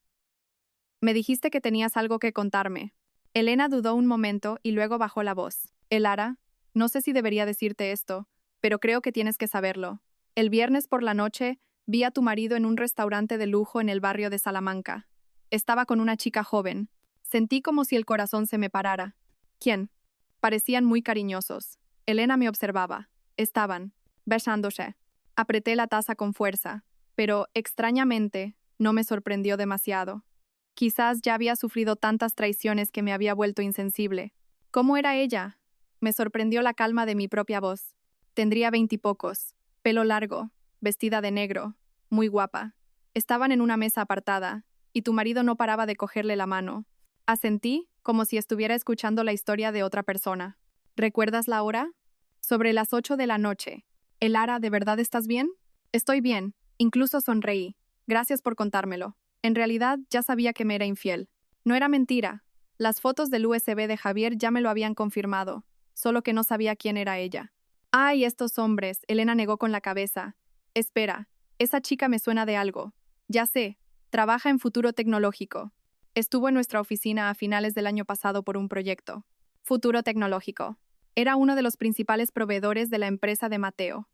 Speaker 1: me dijiste que tenías algo que contarme. Elena dudó un momento y luego bajó la voz. Elara, no sé si debería decirte esto, pero creo que tienes que saberlo. El viernes por la noche vi a tu marido en un restaurante de lujo en el barrio de Salamanca. Estaba con una chica joven. Sentí como si el corazón se me parara. ¿Quién? Parecían muy cariñosos. Elena me observaba. Estaban besándose. Apreté la taza con fuerza, pero, extrañamente, no me sorprendió demasiado. Quizás ya había sufrido tantas traiciones que me había vuelto insensible. ¿Cómo era ella? Me sorprendió la calma de mi propia voz. Tendría 20 y pocos, pelo largo, vestida de negro, muy guapa. Estaban en una mesa apartada, y tu marido no paraba de cogerle la mano. Asentí, como si estuviera escuchando la historia de otra persona. ¿Recuerdas la hora? Sobre las 8 de la noche. Elara, ¿de verdad estás bien? Estoy bien. Incluso sonreí. Gracias por contármelo. En realidad, ya sabía que me era infiel. No era mentira. Las fotos del USB de Javier ya me lo habían confirmado, solo que no sabía quién era ella. ¡Ay, estos hombres! Elena negó con la cabeza. Espera, esa chica me suena de algo. Ya sé, trabaja en Futuro Tecnológico. Estuvo en nuestra oficina a finales del año pasado por un proyecto. Futuro Tecnológico. Era uno de los principales proveedores de la empresa de Mateo.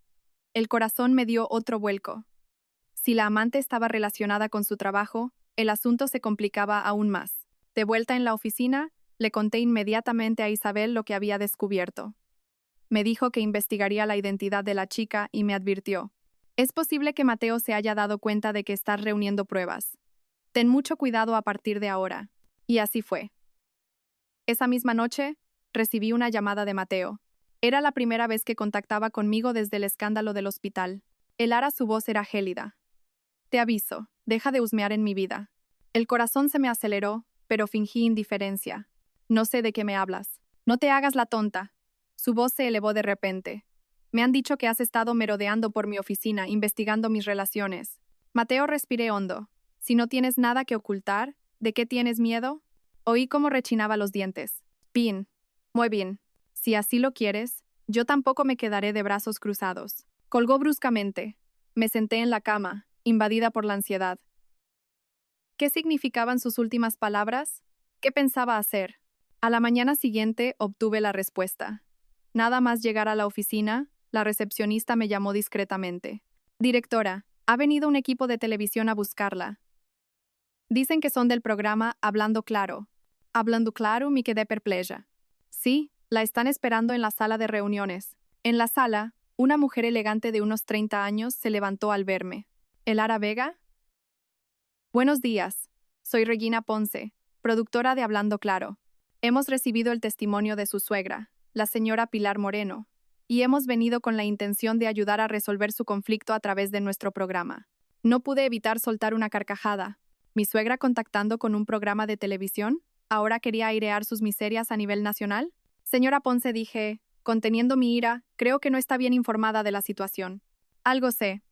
Speaker 1: El corazón me dio otro vuelco. Si la amante estaba relacionada con su trabajo, el asunto se complicaba aún más. De vuelta en la oficina, le conté inmediatamente a Isabel lo que había descubierto. Me dijo que investigaría la identidad de la chica y me advirtió. Es posible que Mateo se haya dado cuenta de que estás reuniendo pruebas. Ten mucho cuidado a partir de ahora. Y así fue. Esa misma noche, recibí una llamada de Mateo. Era la primera vez que contactaba conmigo desde el escándalo del hospital. Su voz era gélida. Te aviso, deja de husmear en mi vida. El corazón se me aceleró, pero fingí indiferencia. No sé de qué me hablas. No te hagas la tonta. Su voz se elevó de repente. Me han dicho que has estado merodeando por mi oficina, investigando mis relaciones. Mateo, respiré hondo. Si no tienes nada que ocultar, ¿de qué tienes miedo? Oí cómo rechinaba los dientes. Bien. Muy bien. Si así lo quieres, yo tampoco me quedaré de brazos cruzados. Colgó bruscamente. Me senté en la cama, invadida por la ansiedad. ¿Qué significaban sus últimas palabras? ¿Qué pensaba hacer? A la mañana siguiente obtuve la respuesta. Nada más llegar a la oficina, la recepcionista me llamó discretamente. Directora, ha venido un equipo de televisión a buscarla. Dicen que son del programa Hablando Claro. Hablando Claro, me quedé perpleja. Sí, la están esperando en la sala de reuniones. En la sala, una mujer elegante de unos 30 años se levantó al verme. ¿Elara Vega? Buenos días. Soy Regina Ponce, productora de Hablando Claro. Hemos recibido el testimonio de su suegra, la señora Pilar Moreno, y hemos venido con la intención de ayudar a resolver su conflicto a través de nuestro programa. No pude evitar soltar una carcajada. ¿Mi suegra contactando con un programa de televisión? ¿Ahora quería airear sus miserias a nivel nacional? Señora Ponce, dije, conteniendo mi ira, creo que no está bien informada de la situación. Algo sé.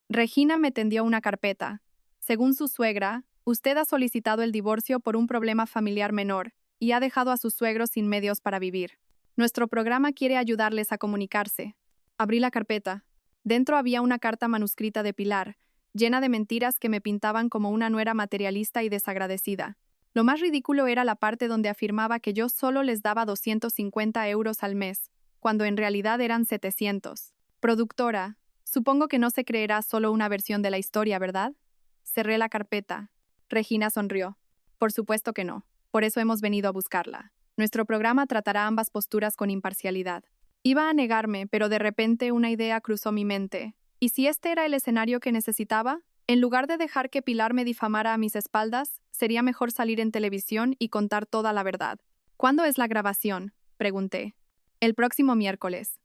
Speaker 1: Regina me tendió una carpeta. Según su suegra, usted ha solicitado el divorcio por un problema familiar menor y ha dejado a sus suegros sin medios para vivir. Nuestro programa quiere ayudarles a comunicarse. Abrí la carpeta. Dentro había una carta manuscrita de Pilar, llena de mentiras que me pintaban como una nuera materialista y desagradecida. Lo más ridículo era la parte donde afirmaba que yo solo les daba 250 euros al mes, cuando en realidad eran 700. Productora, supongo que no se creerá solo una versión de la historia, ¿verdad? Cerré la carpeta. Regina sonrió. Por supuesto que no. Por eso hemos venido a buscarla. Nuestro programa tratará ambas posturas con imparcialidad. Iba a negarme, pero de repente una idea cruzó mi mente. ¿Y si este era el escenario que necesitaba? En lugar de dejar que Pilar me difamara a mis espaldas, sería mejor salir en televisión y contar toda la verdad. ¿Cuándo es la grabación?, pregunté. El próximo miércoles.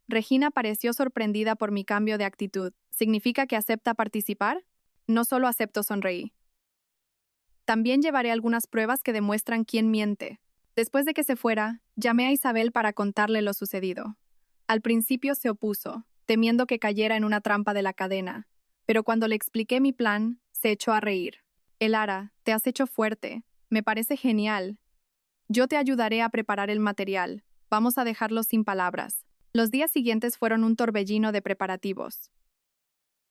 Speaker 1: Regina pareció sorprendida por mi cambio de actitud. ¿Significa que acepta participar? No solo acepto, sonreí. También llevaré algunas pruebas que demuestran quién miente. Después de que se fuera, llamé a Isabel para contarle lo sucedido. Al principio se opuso, temiendo que cayera en una trampa de la cadena, pero cuando le expliqué mi plan, se echó a reír. Elara, te has hecho fuerte. Me parece genial. Yo te ayudaré a preparar el material. Vamos a dejarlo sin palabras. Los días siguientes fueron un torbellino de preparativos.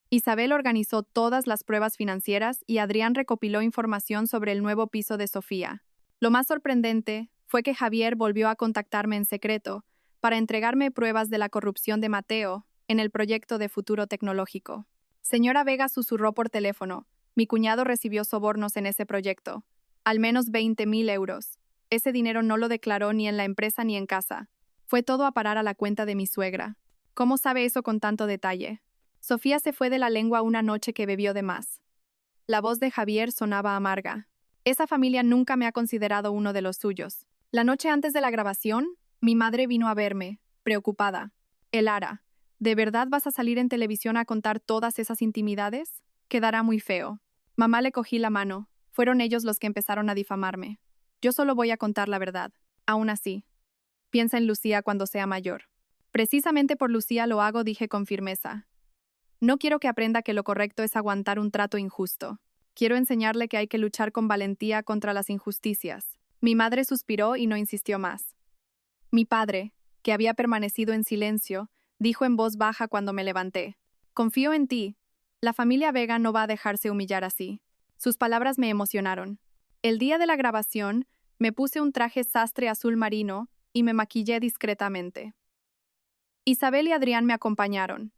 Speaker 1: Isabel organizó todas las pruebas financieras y Adrián recopiló información sobre el nuevo piso de Sofía. Lo más sorprendente fue que Javier volvió a contactarme en secreto para entregarme pruebas de la corrupción de Mateo en el proyecto de futuro tecnológico. Señora Vega susurró por teléfono. Mi cuñado recibió sobornos en ese proyecto. Al menos 20.000 euros. Ese dinero no lo declaró ni en la empresa ni en casa. Fue todo a parar a la cuenta de mi suegra. ¿Cómo sabe eso con tanto detalle? Sofía se fue de la lengua una noche que bebió de más. La voz de Javier sonaba amarga. Esa familia nunca me ha considerado uno de los suyos. La noche antes de la grabación, mi madre vino a verme, preocupada. Elara, ¿de verdad vas a salir en televisión a contar todas esas intimidades? Quedará muy feo. Mamá le cogí la mano. Fueron ellos los que empezaron a difamarme. Yo solo voy a contar la verdad. Aún así, piensa en Lucía cuando sea mayor. Precisamente por Lucía lo hago, dije con firmeza. No quiero que aprenda que lo correcto es aguantar un trato injusto. Quiero enseñarle que hay que luchar con valentía contra las injusticias. Mi madre suspiró y no insistió más. Mi padre, que había permanecido en silencio, dijo en voz baja cuando me levanté. Confío en ti. La familia Vega no va a dejarse humillar así. Sus palabras me emocionaron. El día de la grabación, me puse un traje sastre azul marino y me maquillé discretamente. Isabel y Adrián me acompañaron.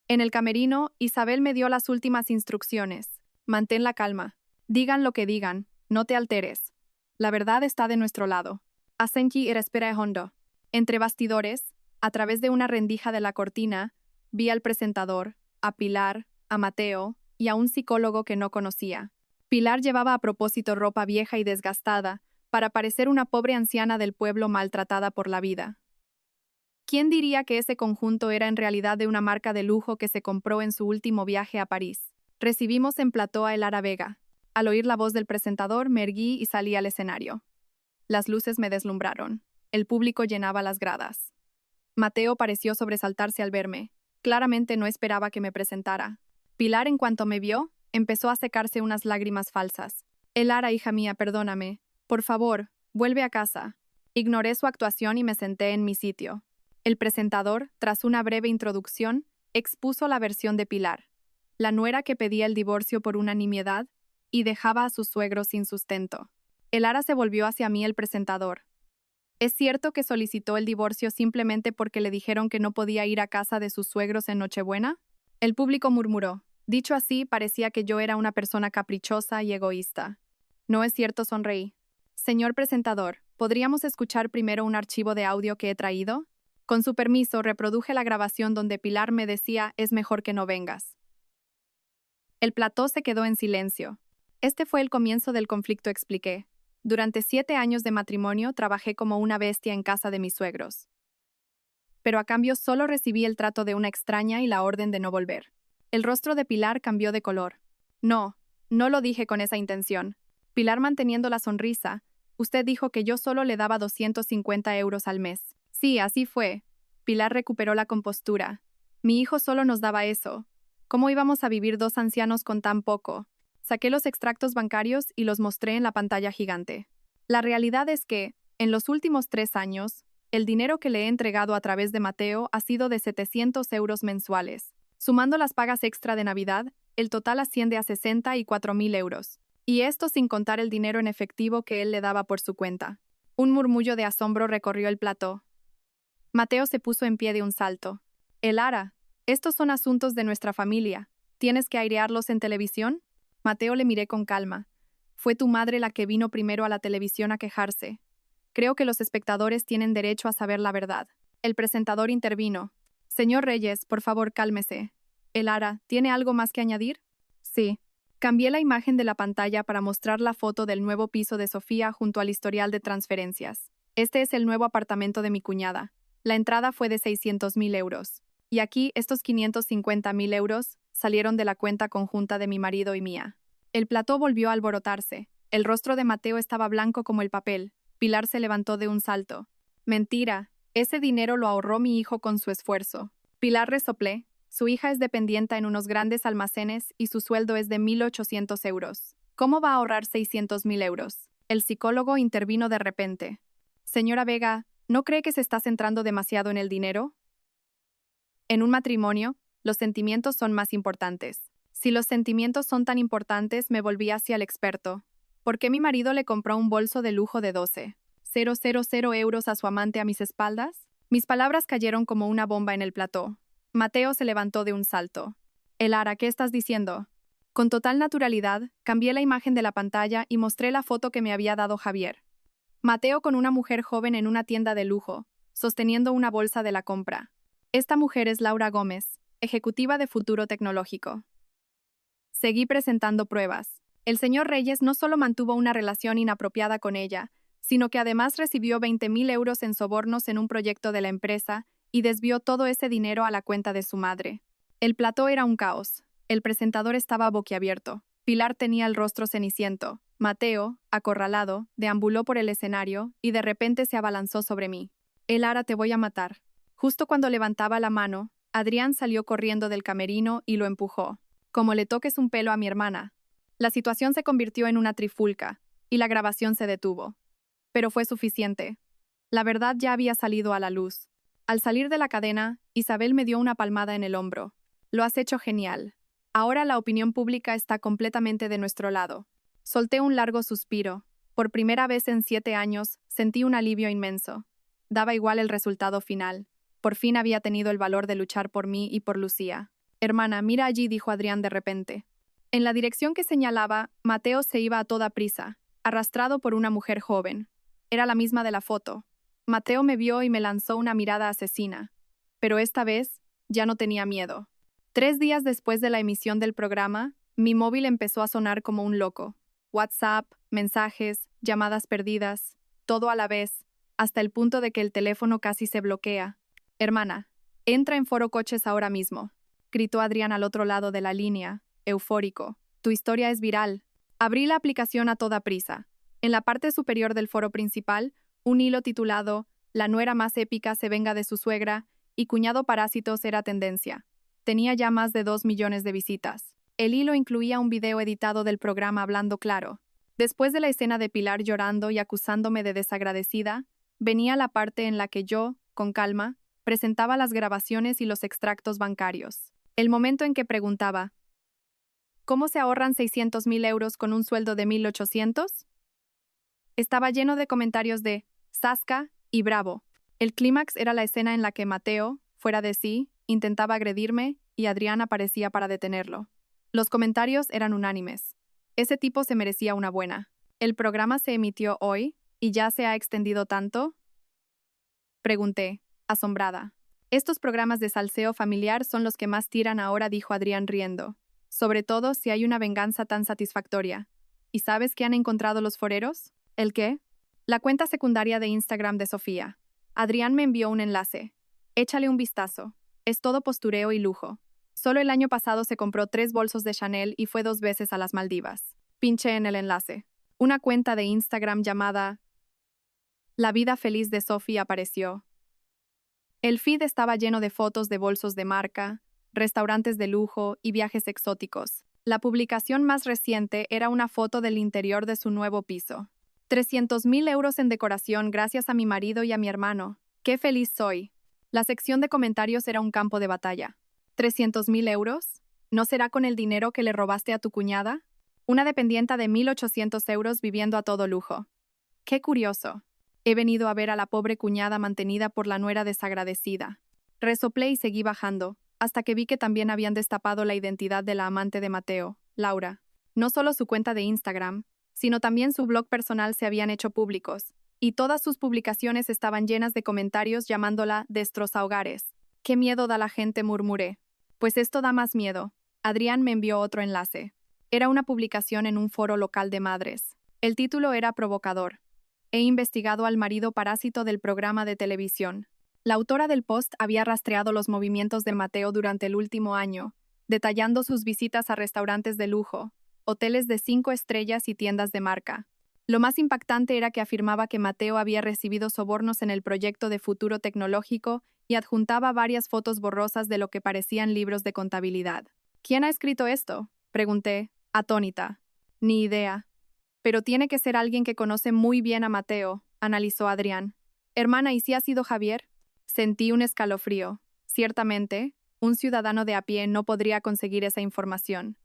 Speaker 1: En el camerino, Isabel me dio las últimas instrucciones. Mantén la calma. Digan lo que digan, no te alteres. La verdad está de nuestro lado. Asenki y respira hondo. Entre bastidores, a través de una rendija de la cortina, vi al presentador, a Pilar, a Mateo y a un psicólogo que no conocía. Pilar llevaba a propósito ropa vieja y desgastada, para parecer una pobre anciana del pueblo maltratada por la vida. ¿Quién diría que ese conjunto era en realidad de una marca de lujo que se compró en su último viaje a París? Recibimos en plató a Elara Vega. Al oír la voz del presentador, me erguí y salí al escenario. Las luces me deslumbraron. El público llenaba las gradas. Mateo pareció sobresaltarse al verme. Claramente no esperaba que me presentara. Pilar, en cuanto me vio, empezó a secarse unas lágrimas falsas. Elara, hija mía, perdóname. Por favor, vuelve a casa. Ignoré su actuación y me senté en mi sitio. El presentador, tras una breve introducción, expuso la versión de Pilar, la nuera que pedía el divorcio por unanimidad y dejaba a su suegro sin sustento. Elara se volvió hacia mí el presentador. ¿Es cierto que solicitó el divorcio simplemente porque le dijeron que no podía ir a casa de sus suegros en Nochebuena? El público murmuró. Dicho así, parecía que yo era una persona caprichosa y egoísta. No es cierto, sonreí. Señor presentador, ¿podríamos escuchar primero un archivo de audio que he traído? Con su permiso, reproduje la grabación donde Pilar me decía, es mejor que no vengas. El plató se quedó en silencio. Este fue el comienzo del conflicto, expliqué. Durante 7 años de matrimonio trabajé como una bestia en casa de mis suegros. Pero a cambio solo recibí el trato de una extraña y la orden de no volver. El rostro de Pilar cambió de color. No, no lo dije con esa intención. Pilar, manteniendo la sonrisa, usted dijo que yo solo le daba 250 euros al mes. Sí, así fue. Pilar recuperó la compostura. Mi hijo solo nos daba eso. ¿Cómo íbamos a vivir 2 ancianos con tan poco? Saqué los extractos bancarios y los mostré en la pantalla gigante. La realidad es que, en los últimos 3 años, el dinero que le he entregado a través de Mateo ha sido de 700 euros mensuales. Sumando las pagas extra de Navidad, el total asciende a 64.000 euros. Y esto sin contar el dinero en efectivo que él le daba por su cuenta. Un murmullo de asombro recorrió el plató. Mateo se puso en pie de un salto. Elara, estos son asuntos de nuestra familia. ¿Tienes que airearlos en televisión? Mateo, le miré con calma. Fue tu madre la que vino primero a la televisión a quejarse. Creo que los espectadores tienen derecho a saber la verdad. El presentador intervino. Señor Reyes, por favor, cálmese. Elara, ¿tiene algo más que añadir? Sí. Cambié la imagen de la pantalla para mostrar la foto del nuevo piso de Sofía junto al historial de transferencias. Este es el nuevo apartamento de mi cuñada. La entrada fue de 600.000 euros. Y aquí, estos 550.000 euros salieron de la cuenta conjunta de mi marido y mía. El plató volvió a alborotarse. El rostro de Mateo estaba blanco como el papel. Pilar se levantó de un salto. Mentira. Ese dinero lo ahorró mi hijo con su esfuerzo. Pilar, resoplé. Su hija es dependienta en unos grandes almacenes y su sueldo es de 1.800 euros. ¿Cómo va a ahorrar 600.000 euros? El psicólogo intervino de repente. Señora Vega, ¿No cree que se está centrando demasiado en el dinero? En un matrimonio, los sentimientos son más importantes. Si los sentimientos son tan importantes, me volví hacia el experto. ¿Por qué mi marido le compró un bolso de lujo de 12,000 euros a su amante a mis espaldas? Mis palabras cayeron como una bomba en el plató. Mateo se levantó de un salto. Elara, ¿qué estás diciendo? Con total naturalidad, cambié la imagen de la pantalla y mostré la foto que me había dado Javier. Mateo con una mujer joven en una tienda de lujo, sosteniendo una bolsa de la compra. Esta mujer es Laura Gómez, ejecutiva de Futuro Tecnológico. Seguí presentando pruebas. El señor Reyes no solo mantuvo una relación inapropiada con ella, sino que además recibió 20,000 euros en sobornos en un proyecto de la empresa y desvió todo ese dinero a la cuenta de su madre. El plató era un caos. El presentador estaba boquiabierto. Pilar tenía el rostro ceniciento. Mateo, acorralado, deambuló por el escenario y de repente se abalanzó sobre mí. Elara, te voy a matar. Justo cuando levantaba la mano, Adrián salió corriendo del camerino y lo empujó. Como le toques un pelo a mi hermana. La situación se convirtió en una trifulca, y la grabación se detuvo. Pero fue suficiente. La verdad ya había salido a la luz. Al salir de la cadena, Isabel me dio una palmada en el hombro. Lo has hecho genial. Ahora la opinión pública está completamente de nuestro lado. Solté un largo suspiro. Por primera vez en 7 años, sentí un alivio inmenso. Daba igual el resultado final. Por fin había tenido el valor de luchar por mí y por Lucía. Hermana, mira allí, dijo Adrián de repente. En la dirección que señalaba, Mateo se iba a toda prisa, arrastrado por una mujer joven. Era la misma de la foto. Mateo me vio y me lanzó una mirada asesina. Pero esta vez, ya no tenía miedo. 3 días después de la emisión del programa, mi móvil empezó a sonar como un loco. WhatsApp, mensajes, llamadas perdidas, todo a la vez, hasta el punto de que el teléfono casi se bloquea. Hermana, entra en Foro Coches ahora mismo, gritó Adrián al otro lado de la línea, eufórico. Tu historia es viral. Abrí la aplicación a toda prisa. En la parte superior del foro principal, un hilo titulado La nuera más épica se venga de su suegra y cuñado parásitos era tendencia. Tenía ya más de 2 millones de visitas. El hilo incluía un video editado del programa Hablando Claro. Después de la escena de Pilar llorando y acusándome de desagradecida, venía la parte en la que yo, con calma, presentaba las grabaciones y los extractos bancarios. El momento en que preguntaba, ¿cómo se ahorran 600,000 euros con un sueldo de 1,800? Estaba lleno de comentarios de Sasca y Bravo. El clímax era la escena en la que Mateo, fuera de sí, intentaba agredirme y Adrián aparecía para detenerlo. Los comentarios eran unánimes. Ese tipo se merecía una buena. ¿El programa se emitió hoy y ya se ha extendido tanto? Pregunté, asombrada. Estos programas de salseo familiar son los que más tiran ahora, dijo Adrián riendo. Sobre todo si hay una venganza tan satisfactoria. ¿Y sabes qué han encontrado los foreros? ¿El qué? La cuenta secundaria de Instagram de Sofía. Adrián me envió un enlace. Échale un vistazo. Es todo postureo y lujo. Solo el año pasado se compró 3 bolsos de Chanel y fue 2 veces a las Maldivas. Pinché en el enlace. Una cuenta de Instagram llamada La vida feliz de Sofía apareció. El feed estaba lleno de fotos de bolsos de marca, restaurantes de lujo y viajes exóticos. La publicación más reciente era una foto del interior de su nuevo piso. 300,000 euros en decoración gracias a mi marido y a mi hermano. ¡Qué feliz soy! La sección de comentarios era un campo de batalla. ¿300,000 euros? ¿No será con el dinero que le robaste a tu cuñada? Una dependienta de 1,800 euros viviendo a todo lujo. ¡Qué curioso! He venido a ver a la pobre cuñada mantenida por la nuera desagradecida. Resoplé y seguí bajando, hasta que vi que también habían destapado la identidad de la amante de Mateo, Laura. No solo su cuenta de Instagram, sino también su blog personal se habían hecho públicos, y todas sus publicaciones estaban llenas de comentarios llamándola destrozahogares. ¡Qué miedo da la gente!, murmuré. Pues esto da más miedo. Adrián me envió otro enlace. Era una publicación en un foro local de madres. El título era provocador. He investigado al marido parásito del programa de televisión. La autora del post había rastreado los movimientos de Mateo durante el último año, detallando sus visitas a restaurantes de lujo, hoteles de 5 estrellas y tiendas de marca. Lo más impactante era que afirmaba que Mateo había recibido sobornos en el proyecto de Futuro Tecnológico y adjuntaba varias fotos borrosas de lo que parecían libros de contabilidad. ¿Quién ha escrito esto?, pregunté, atónita. Ni idea. Pero tiene que ser alguien que conoce muy bien a Mateo, analizó Adrián. Hermana, ¿y si ha sido Javier? Sentí un escalofrío. Ciertamente, un ciudadano de a pie no podría conseguir esa información.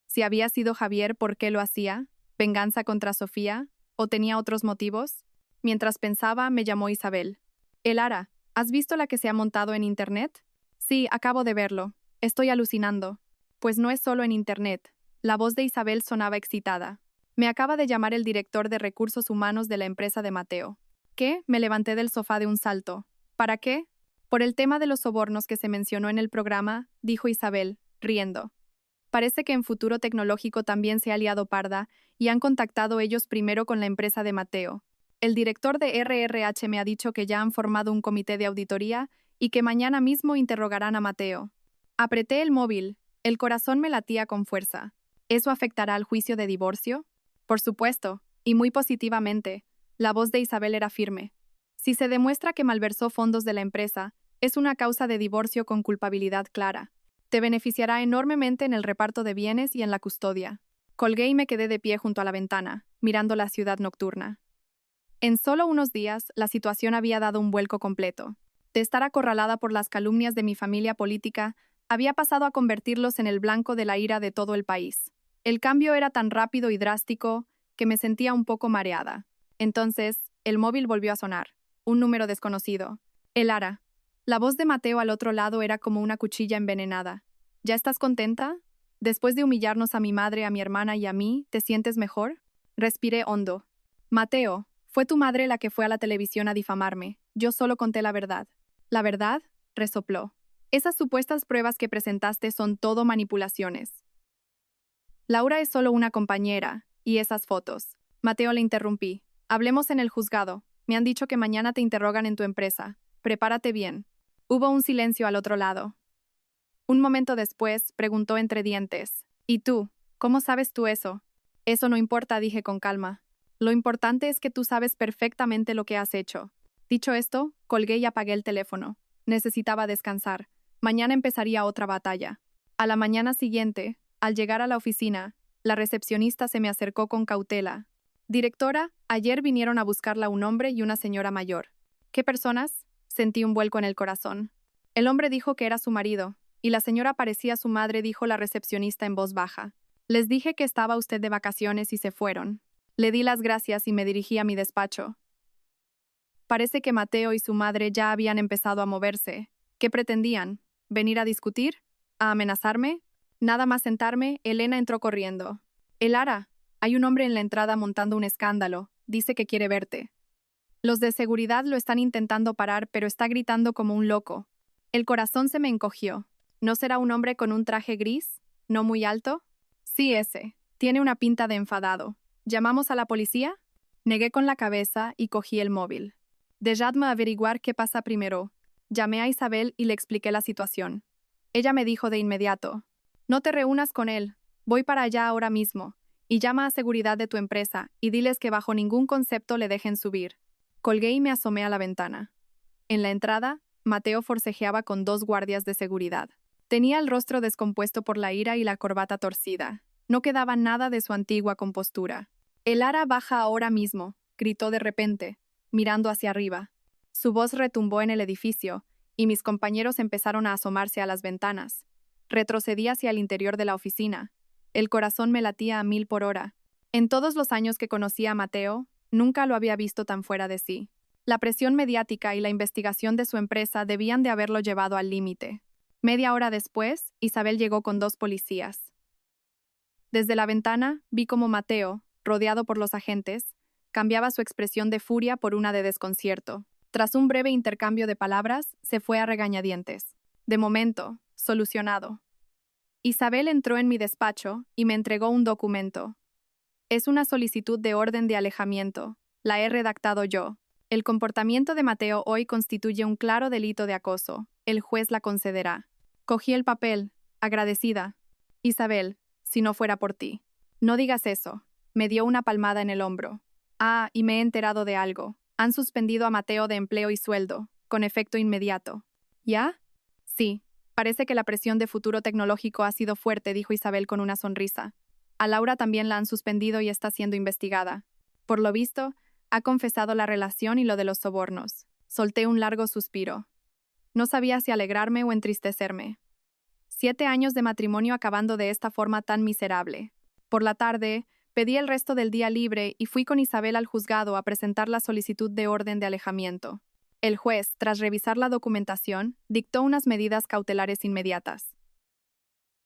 Speaker 1: Si había sido Javier, ¿por qué lo hacía? ¿Venganza contra Sofía? ¿O tenía otros motivos? Mientras pensaba, me llamó Isabel. Elara, ¿has visto la que se ha montado en Internet? Sí, acabo de verlo. Estoy alucinando. Pues no es solo en Internet. La voz de Isabel sonaba excitada. Me acaba de llamar el director de recursos humanos de la empresa de Mateo. ¿Qué? Me levanté del sofá de un salto. ¿Para qué? Por el tema de los sobornos que se mencionó en el programa, dijo Isabel, riendo. Parece que en Futuro Tecnológico también se ha liado parda y han contactado ellos primero con la empresa de Mateo. El director de RRH me ha dicho que ya han formado un comité de auditoría y que mañana mismo interrogarán a Mateo. Apreté el móvil. El corazón me latía con fuerza. ¿Eso afectará al juicio de divorcio? Por supuesto, y muy positivamente. La voz de Isabel era firme. Si se demuestra que malversó fondos de la empresa, es una causa de divorcio con culpabilidad clara. Te beneficiará enormemente en el reparto de bienes y en la custodia. Colgué y me quedé de pie junto a la ventana, mirando la ciudad nocturna. En solo unos días, la situación había dado un vuelco completo. De estar acorralada por las calumnias de mi familia política, había pasado a convertirlos en el blanco de la ira de todo el país. El cambio era tan rápido y drástico que me sentía un poco mareada. Entonces, el móvil volvió a sonar. Un número desconocido. Elara. La voz de Mateo al otro lado era como una cuchilla envenenada. ¿Ya estás contenta? Después de humillarnos a mi madre, a mi hermana y a mí, ¿te sientes mejor? Respiré hondo. Mateo, fue tu madre la que fue a la televisión a difamarme. Yo solo conté la verdad. ¿La verdad? Resopló. Esas supuestas pruebas que presentaste son todo manipulaciones. Laura es solo una compañera, y esas fotos. Mateo le interrumpí. Hablemos en el juzgado. Me han dicho que mañana te interrogan en tu empresa. Prepárate bien. Hubo un silencio al otro lado. Un momento después, preguntó entre dientes. ¿Y tú? ¿Cómo sabes tú eso? Eso no importa, dije con calma. Lo importante es que tú sabes perfectamente lo que has hecho. Dicho esto, colgué y apagué el teléfono. Necesitaba descansar. Mañana empezaría otra batalla. A la mañana siguiente, al llegar a la oficina, la recepcionista se me acercó con cautela. Directora, ayer vinieron a buscarla un hombre y una señora mayor. ¿Qué personas? Sentí un vuelco en el corazón. El hombre dijo que era su marido, y la señora parecía su madre, dijo la recepcionista en voz baja. Les dije que estaba usted de vacaciones y se fueron. Le di las gracias y me dirigí a mi despacho. Parece que Mateo y su madre ya habían empezado a moverse. ¿Qué pretendían? ¿Venir a discutir? ¿A amenazarme? Nada más sentarme, Elena entró corriendo. Elara, hay un hombre en la entrada montando un escándalo. Dice que quiere verte. Los de seguridad lo están intentando parar, pero está gritando como un loco. El corazón se me encogió. ¿No será un hombre con un traje gris? ¿No muy alto? Sí, ese. Tiene una pinta de enfadado. ¿Llamamos a la policía? Negué con la cabeza y cogí el móvil. Dejadme averiguar qué pasa primero. Llamé a Isabel y le expliqué la situación. Ella me dijo de inmediato: no te reúnas con él. Voy para allá ahora mismo. Y llama a seguridad de tu empresa y diles que bajo ningún concepto le dejen subir. Colgué y me asomé a la ventana. En la entrada, Mateo forcejeaba con 2 guardias de seguridad. Tenía el rostro descompuesto por la ira y la corbata torcida. No quedaba nada de su antigua compostura. Elara baja ahora mismo, gritó de repente, mirando hacia arriba. Su voz retumbó en el edificio, y mis compañeros empezaron a asomarse a las ventanas. Retrocedí hacia el interior de la oficina. El corazón me latía a 1000 por hora. En todos los años que conocí a Mateo, nunca lo había visto tan fuera de sí. La presión mediática y la investigación de su empresa debían de haberlo llevado al límite. Media hora después, Isabel llegó con 2 policías. Desde la ventana, vi cómo Mateo, rodeado por los agentes, cambiaba su expresión de furia por una de desconcierto. Tras un breve intercambio de palabras, se fue a regañadientes. De momento, solucionado. Isabel entró en mi despacho y me entregó un documento. Es una solicitud de orden de alejamiento. La he redactado yo. El comportamiento de Mateo hoy constituye un claro delito de acoso. El juez la concederá. Cogí el papel, agradecida. Isabel, si no fuera por ti. No digas eso. Me dio una palmada en el hombro. Ah, y me he enterado de algo. Han suspendido a Mateo de empleo y sueldo, con efecto inmediato. ¿Ya? Sí. Parece que la presión de Futuro Tecnológico ha sido fuerte, dijo Isabel con una sonrisa. A Laura también la han suspendido y está siendo investigada. Por lo visto, Ha confesado la relación y lo de los sobornos. Solté un largo suspiro. No sabía si alegrarme o entristecerme. 7 años de matrimonio acabando de esta forma tan miserable. Por la tarde, pedí el resto del día libre y fui con Isabel al juzgado a presentar la solicitud de orden de alejamiento. El juez, tras revisar la documentación, dictó unas medidas cautelares inmediatas.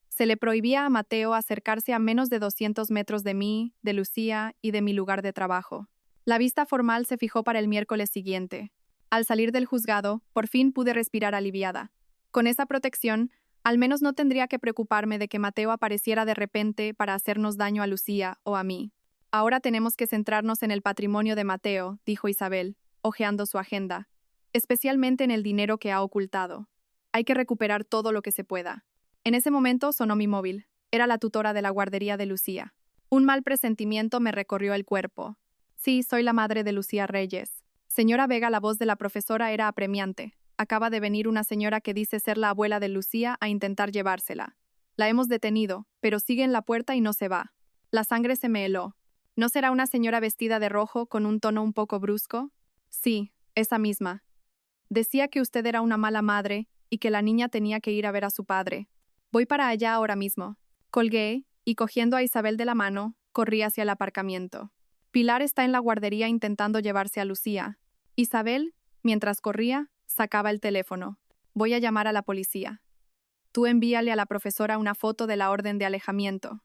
Speaker 1: Se le prohibía a Mateo acercarse a menos de 200 metros de mí, de Lucía y de mi lugar de trabajo. La vista formal se fijó para el miércoles siguiente. Al salir del juzgado, por fin pude respirar aliviada. Con esa protección, al menos no tendría que preocuparme de que Mateo apareciera de repente para hacernos daño a Lucía o a mí. Ahora tenemos que centrarnos en el patrimonio de Mateo, dijo Isabel, hojeando su agenda, especialmente en el dinero que ha ocultado. Hay que recuperar todo lo que se pueda. En ese momento sonó mi móvil. Era la tutora de la guardería de Lucía. Un mal presentimiento me recorrió el cuerpo. Sí, soy la madre de Lucía Reyes. Señora Vega, la voz de la profesora era apremiante. Acaba de venir una señora que dice ser la abuela de Lucía a intentar llevársela. La hemos detenido, pero sigue en la puerta y no se va. La sangre se me heló. ¿No será una señora vestida de rojo con un tono un poco brusco? Sí, esa misma. Decía que usted era una mala madre y que la niña tenía que ir a ver a su padre. Voy para allá ahora mismo. Colgué y, cogiendo a Isabel de la mano, corrí hacia el aparcamiento. Pilar está en la guardería intentando llevarse a Lucía. Isabel, mientras corría, sacaba el teléfono. Voy a llamar a la policía. Tú envíale a la profesora una foto de la orden de alejamiento.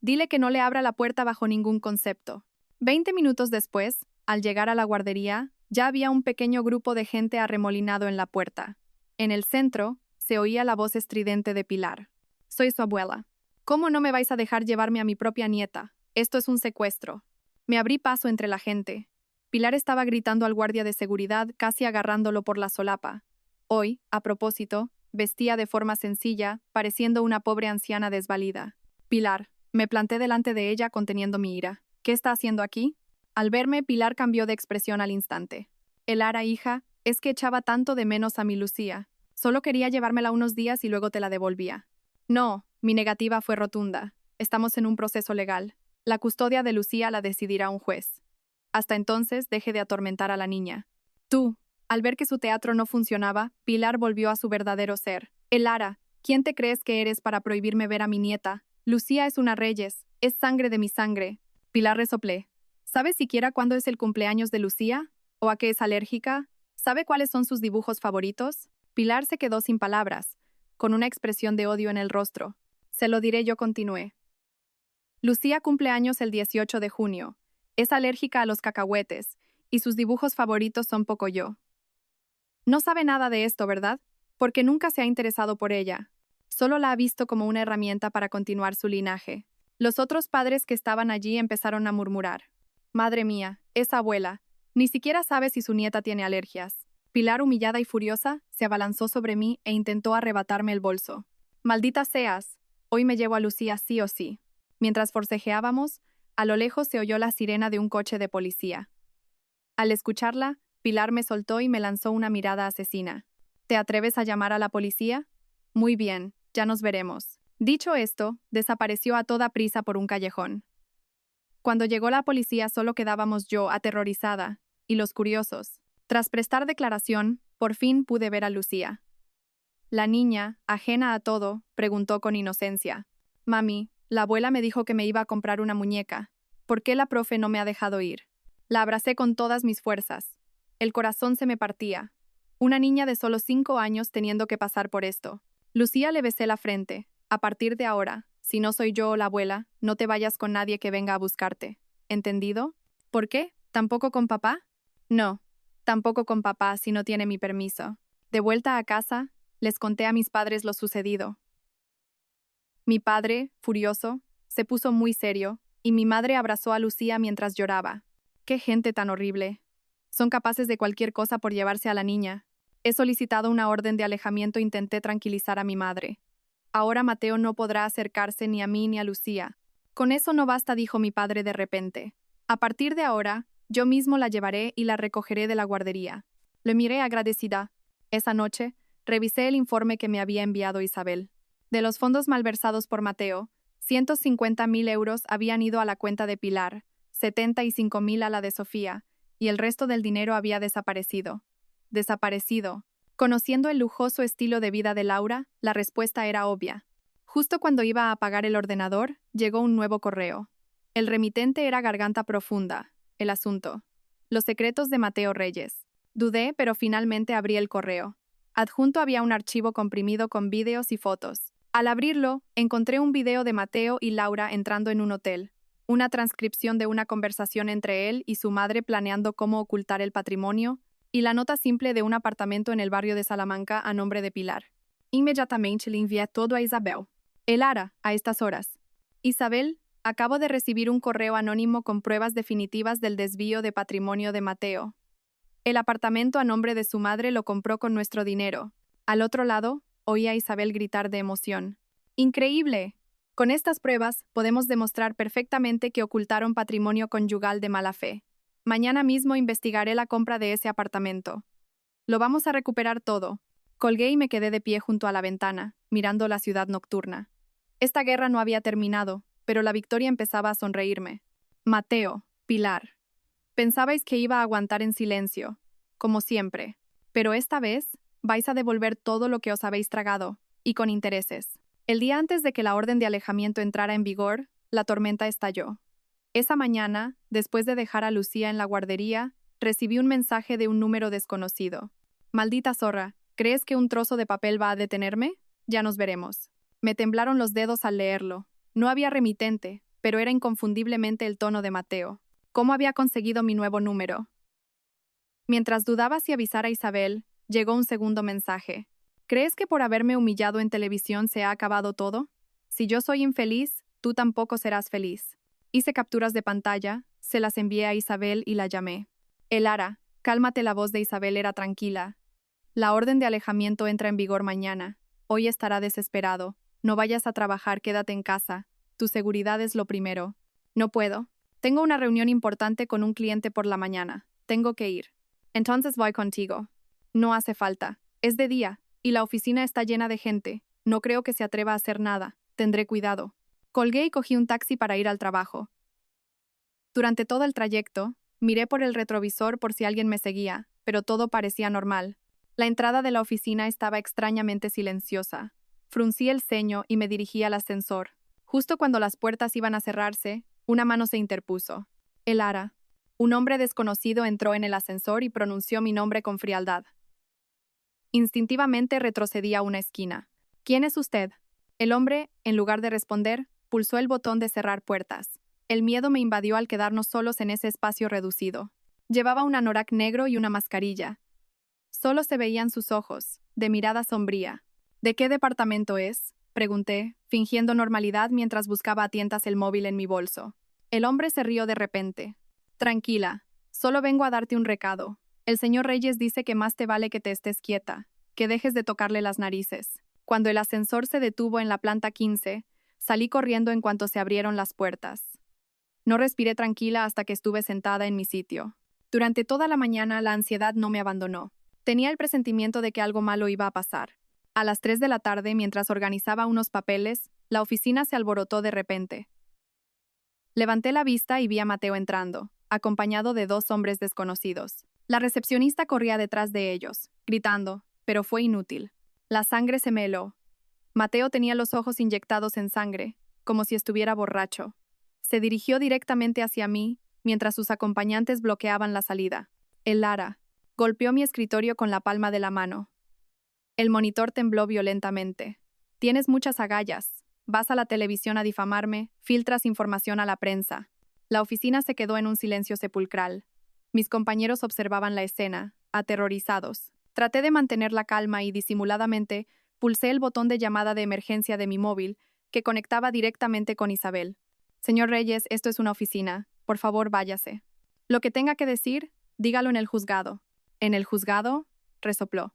Speaker 1: Dile que no le abra la puerta bajo ningún concepto. 20 minutos después, al llegar a la guardería, ya había un pequeño grupo de gente arremolinado en la puerta. En el centro, se oía la voz estridente de Pilar. Soy su abuela. ¿Cómo no me vais a dejar llevarme a mi propia nieta? Esto es un secuestro. Me abrí paso entre la gente. Pilar estaba gritando al guardia de seguridad, casi agarrándolo por la solapa. Hoy, a propósito, vestía de forma sencilla, pareciendo una pobre anciana desvalida. Pilar, me planté delante de ella conteniendo mi ira. ¿Qué está haciendo aquí? Al verme, Pilar cambió de expresión al instante. Elara, hija, es que echaba tanto de menos a mi Lucía. Solo quería llevármela unos días y luego te la devolvía. No, mi negativa fue rotunda. Estamos en un proceso legal. La custodia de Lucía la decidirá un juez. Hasta entonces, deje de atormentar a la niña. Tú, al ver que su teatro no funcionaba, Pilar volvió a su verdadero ser. Elara, ¿quién te crees que eres para prohibirme ver a mi nieta? Lucía es una Reyes, es sangre de mi sangre. Pilar resoplé. ¿Sabes siquiera cuándo es el cumpleaños de Lucía? ¿O a qué es alérgica? ¿Sabe cuáles son sus dibujos favoritos? Pilar se quedó sin palabras, con una expresión de odio en el rostro. Se lo diré, yo continué. Lucía cumple años el 18 de junio. Es alérgica a los cacahuetes, y sus dibujos favoritos son Pocoyo. No sabe nada de esto, ¿verdad? Porque nunca se ha interesado por ella. Solo la ha visto como una herramienta para continuar su linaje. Los otros padres que estaban allí empezaron a murmurar. Madre mía, esa abuela. Ni siquiera sabe si su nieta tiene alergias. Pilar, humillada y furiosa, se abalanzó sobre mí e intentó arrebatarme el bolso. Maldita seas, hoy me llevo a Lucía sí o sí. Mientras forcejeábamos, a lo lejos se oyó la sirena de un coche de policía. Al escucharla, Pilar me soltó y me lanzó una mirada asesina. ¿Te atreves a llamar a la policía? Muy bien, ya nos veremos. Dicho esto, desapareció a toda prisa por un callejón. Cuando llegó la policía solo quedábamos yo, aterrorizada, y los curiosos. Tras prestar declaración, por fin pude ver a Lucía. La niña, ajena a todo, preguntó con inocencia. Mami, la abuela me dijo que me iba a comprar una muñeca. ¿Por qué la profe no me ha dejado ir? La abracé con todas mis fuerzas. El corazón se me partía. Una niña de solo 5 años teniendo que pasar por esto. Lucía le besé la frente. A partir de ahora, si no soy yo o la abuela, no te vayas con nadie que venga a buscarte. ¿Entendido? ¿Por qué? ¿Tampoco con papá? No. Tampoco con papá si no tiene mi permiso. De vuelta a casa, les conté a mis padres lo sucedido. Mi padre, furioso, se puso muy serio, y mi madre abrazó a Lucía mientras lloraba. ¡Qué gente tan horrible! Son capaces de cualquier cosa por llevarse a la niña. He solicitado una orden de alejamiento e intenté tranquilizar a mi madre. Ahora Mateo no podrá acercarse ni a mí ni a Lucía. Con eso no basta, dijo mi padre de repente. A partir de ahora, yo mismo la llevaré y la recogeré de la guardería. Le miré agradecida. Esa noche, revisé el informe que me había enviado Isabel. De los fondos malversados por Mateo, 150.000 euros habían ido a la cuenta de Pilar, 75.000 a la de Sofía, y el resto del dinero había desaparecido. Desaparecido. Conociendo el lujoso estilo de vida de Laura, la respuesta era obvia. Justo cuando iba a apagar el ordenador, llegó un nuevo correo. El remitente era Garganta Profunda. El asunto. Los secretos de Mateo Reyes. Dudé, pero finalmente abrí el correo. Adjunto había un archivo comprimido con vídeos y fotos. Al abrirlo, encontré un video de Mateo y Laura entrando en un hotel. Una transcripción de una conversación entre él y su madre planeando cómo ocultar el patrimonio, y la nota simple de un apartamento en el barrio de Salamanca a nombre de Pilar. Inmediatamente le envié todo a Isabel. Lara, a estas horas. Isabel, acabo de recibir un correo anónimo con pruebas definitivas del desvío de patrimonio de Mateo. El apartamento a nombre de su madre lo compró con nuestro dinero. Al otro lado, oí a Isabel gritar de emoción. ¡Increíble! Con estas pruebas, podemos demostrar perfectamente que ocultaron patrimonio conyugal de mala fe. Mañana mismo investigaré la compra de ese apartamento. Lo vamos a recuperar todo. Colgué y me quedé de pie junto a la ventana, mirando la ciudad nocturna. Esta guerra no había terminado, pero la victoria empezaba a sonreírme. Mateo, Pilar. Pensabais que iba a aguantar en silencio, como siempre, pero esta vez vais a devolver todo lo que os habéis tragado, y con intereses. El día antes de que la orden de alejamiento entrara en vigor, la tormenta estalló. Esa mañana, después de dejar a Lucía en la guardería, recibí un mensaje de un número desconocido. Maldita zorra, ¿crees que un trozo de papel va a detenerme? Ya nos veremos. Me temblaron los dedos al leerlo. No había remitente, pero era inconfundiblemente el tono de Mateo. ¿Cómo había conseguido mi nuevo número? Mientras dudaba si avisar a Isabel, llegó un segundo mensaje. ¿Crees que por haberme humillado en televisión se ha acabado todo? Si yo soy infeliz, tú tampoco serás feliz. Hice capturas de pantalla, se las envié a Isabel y la llamé. Lara, cálmate. La voz de Isabel era tranquila. La orden de alejamiento entra en vigor mañana. Hoy estará desesperado. No vayas a trabajar, quédate en casa. Tu seguridad es lo primero. No puedo. Tengo una reunión importante con un cliente por la mañana. Tengo que ir. Entonces voy contigo. No hace falta. Es de día, y la oficina está llena de gente. No creo que se atreva a hacer nada. Tendré cuidado. Colgué y cogí un taxi para ir al trabajo. Durante todo el trayecto, miré por el retrovisor por si alguien me seguía, pero todo parecía normal. La entrada de la oficina estaba extrañamente silenciosa. Fruncí el ceño y me dirigí al ascensor. Justo cuando las puertas iban a cerrarse, una mano se interpuso. Lara. Un hombre desconocido entró en el ascensor y pronunció mi nombre con frialdad. Instintivamente retrocedí a una esquina. ¿Quién es usted? El hombre, en lugar de responder, pulsó el botón de cerrar puertas. El miedo me invadió al quedarnos solos en ese espacio reducido. Llevaba un anorak negro y una mascarilla. Solo se veían sus ojos, de mirada sombría. ¿De qué departamento es?, pregunté, fingiendo normalidad mientras buscaba a tientas el móvil en mi bolso. El hombre se rió de repente. Tranquila, solo vengo a darte un recado. El señor Reyes dice que más te vale que te estés quieta, que dejes de tocarle las narices. Cuando el ascensor se detuvo en la planta 15, salí corriendo en cuanto se abrieron las puertas. No respiré tranquila hasta que estuve sentada en mi sitio. Durante toda la mañana la ansiedad no me abandonó. Tenía el presentimiento de que algo malo iba a pasar. A las 3 de la tarde, mientras organizaba unos papeles, la oficina se alborotó de repente. Levanté la vista y vi a Mateo entrando, acompañado de 2 hombres desconocidos. La recepcionista corría detrás de ellos, gritando, pero fue inútil. La sangre se me heló. Mateo tenía los ojos inyectados en sangre, como si estuviera borracho. Se dirigió directamente hacia mí, mientras sus acompañantes bloqueaban la salida. Lara. Golpeó mi escritorio con la palma de la mano. El monitor tembló violentamente. Tienes muchas agallas. Vas a la televisión a difamarme, filtras información a la prensa. La oficina se quedó en un silencio sepulcral. Mis compañeros observaban la escena, aterrorizados. Traté de mantener la calma y, disimuladamente, pulsé el botón de llamada de emergencia de mi móvil, que conectaba directamente con Isabel. Señor Reyes, esto es una oficina. Por favor, váyase. Lo que tenga que decir, dígalo en el juzgado. ¿En el juzgado?, resopló.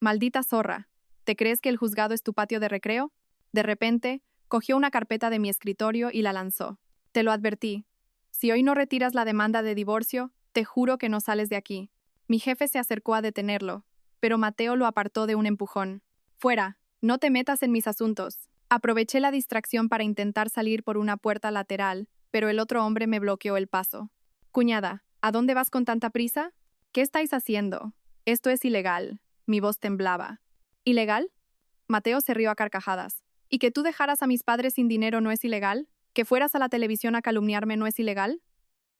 Speaker 1: Maldita zorra. ¿Te crees que el juzgado es tu patio de recreo? De repente, cogió una carpeta de mi escritorio y la lanzó. Te lo advertí. Si hoy no retiras la demanda de divorcio, te juro que no sales de aquí. Mi jefe se acercó a detenerlo, pero Mateo lo apartó de un empujón. Fuera, no te metas en mis asuntos. Aproveché la distracción para intentar salir por una puerta lateral, pero el otro hombre me bloqueó el paso. Cuñada, ¿A dónde vas con tanta prisa? ¿Qué estáis haciendo? Esto es ilegal. Mi voz temblaba. ¿Ilegal? Mateo se rió a carcajadas. ¿Y que tú dejaras a mis padres sin dinero no es ilegal? ¿Que fueras a la televisión a calumniarme no es ilegal?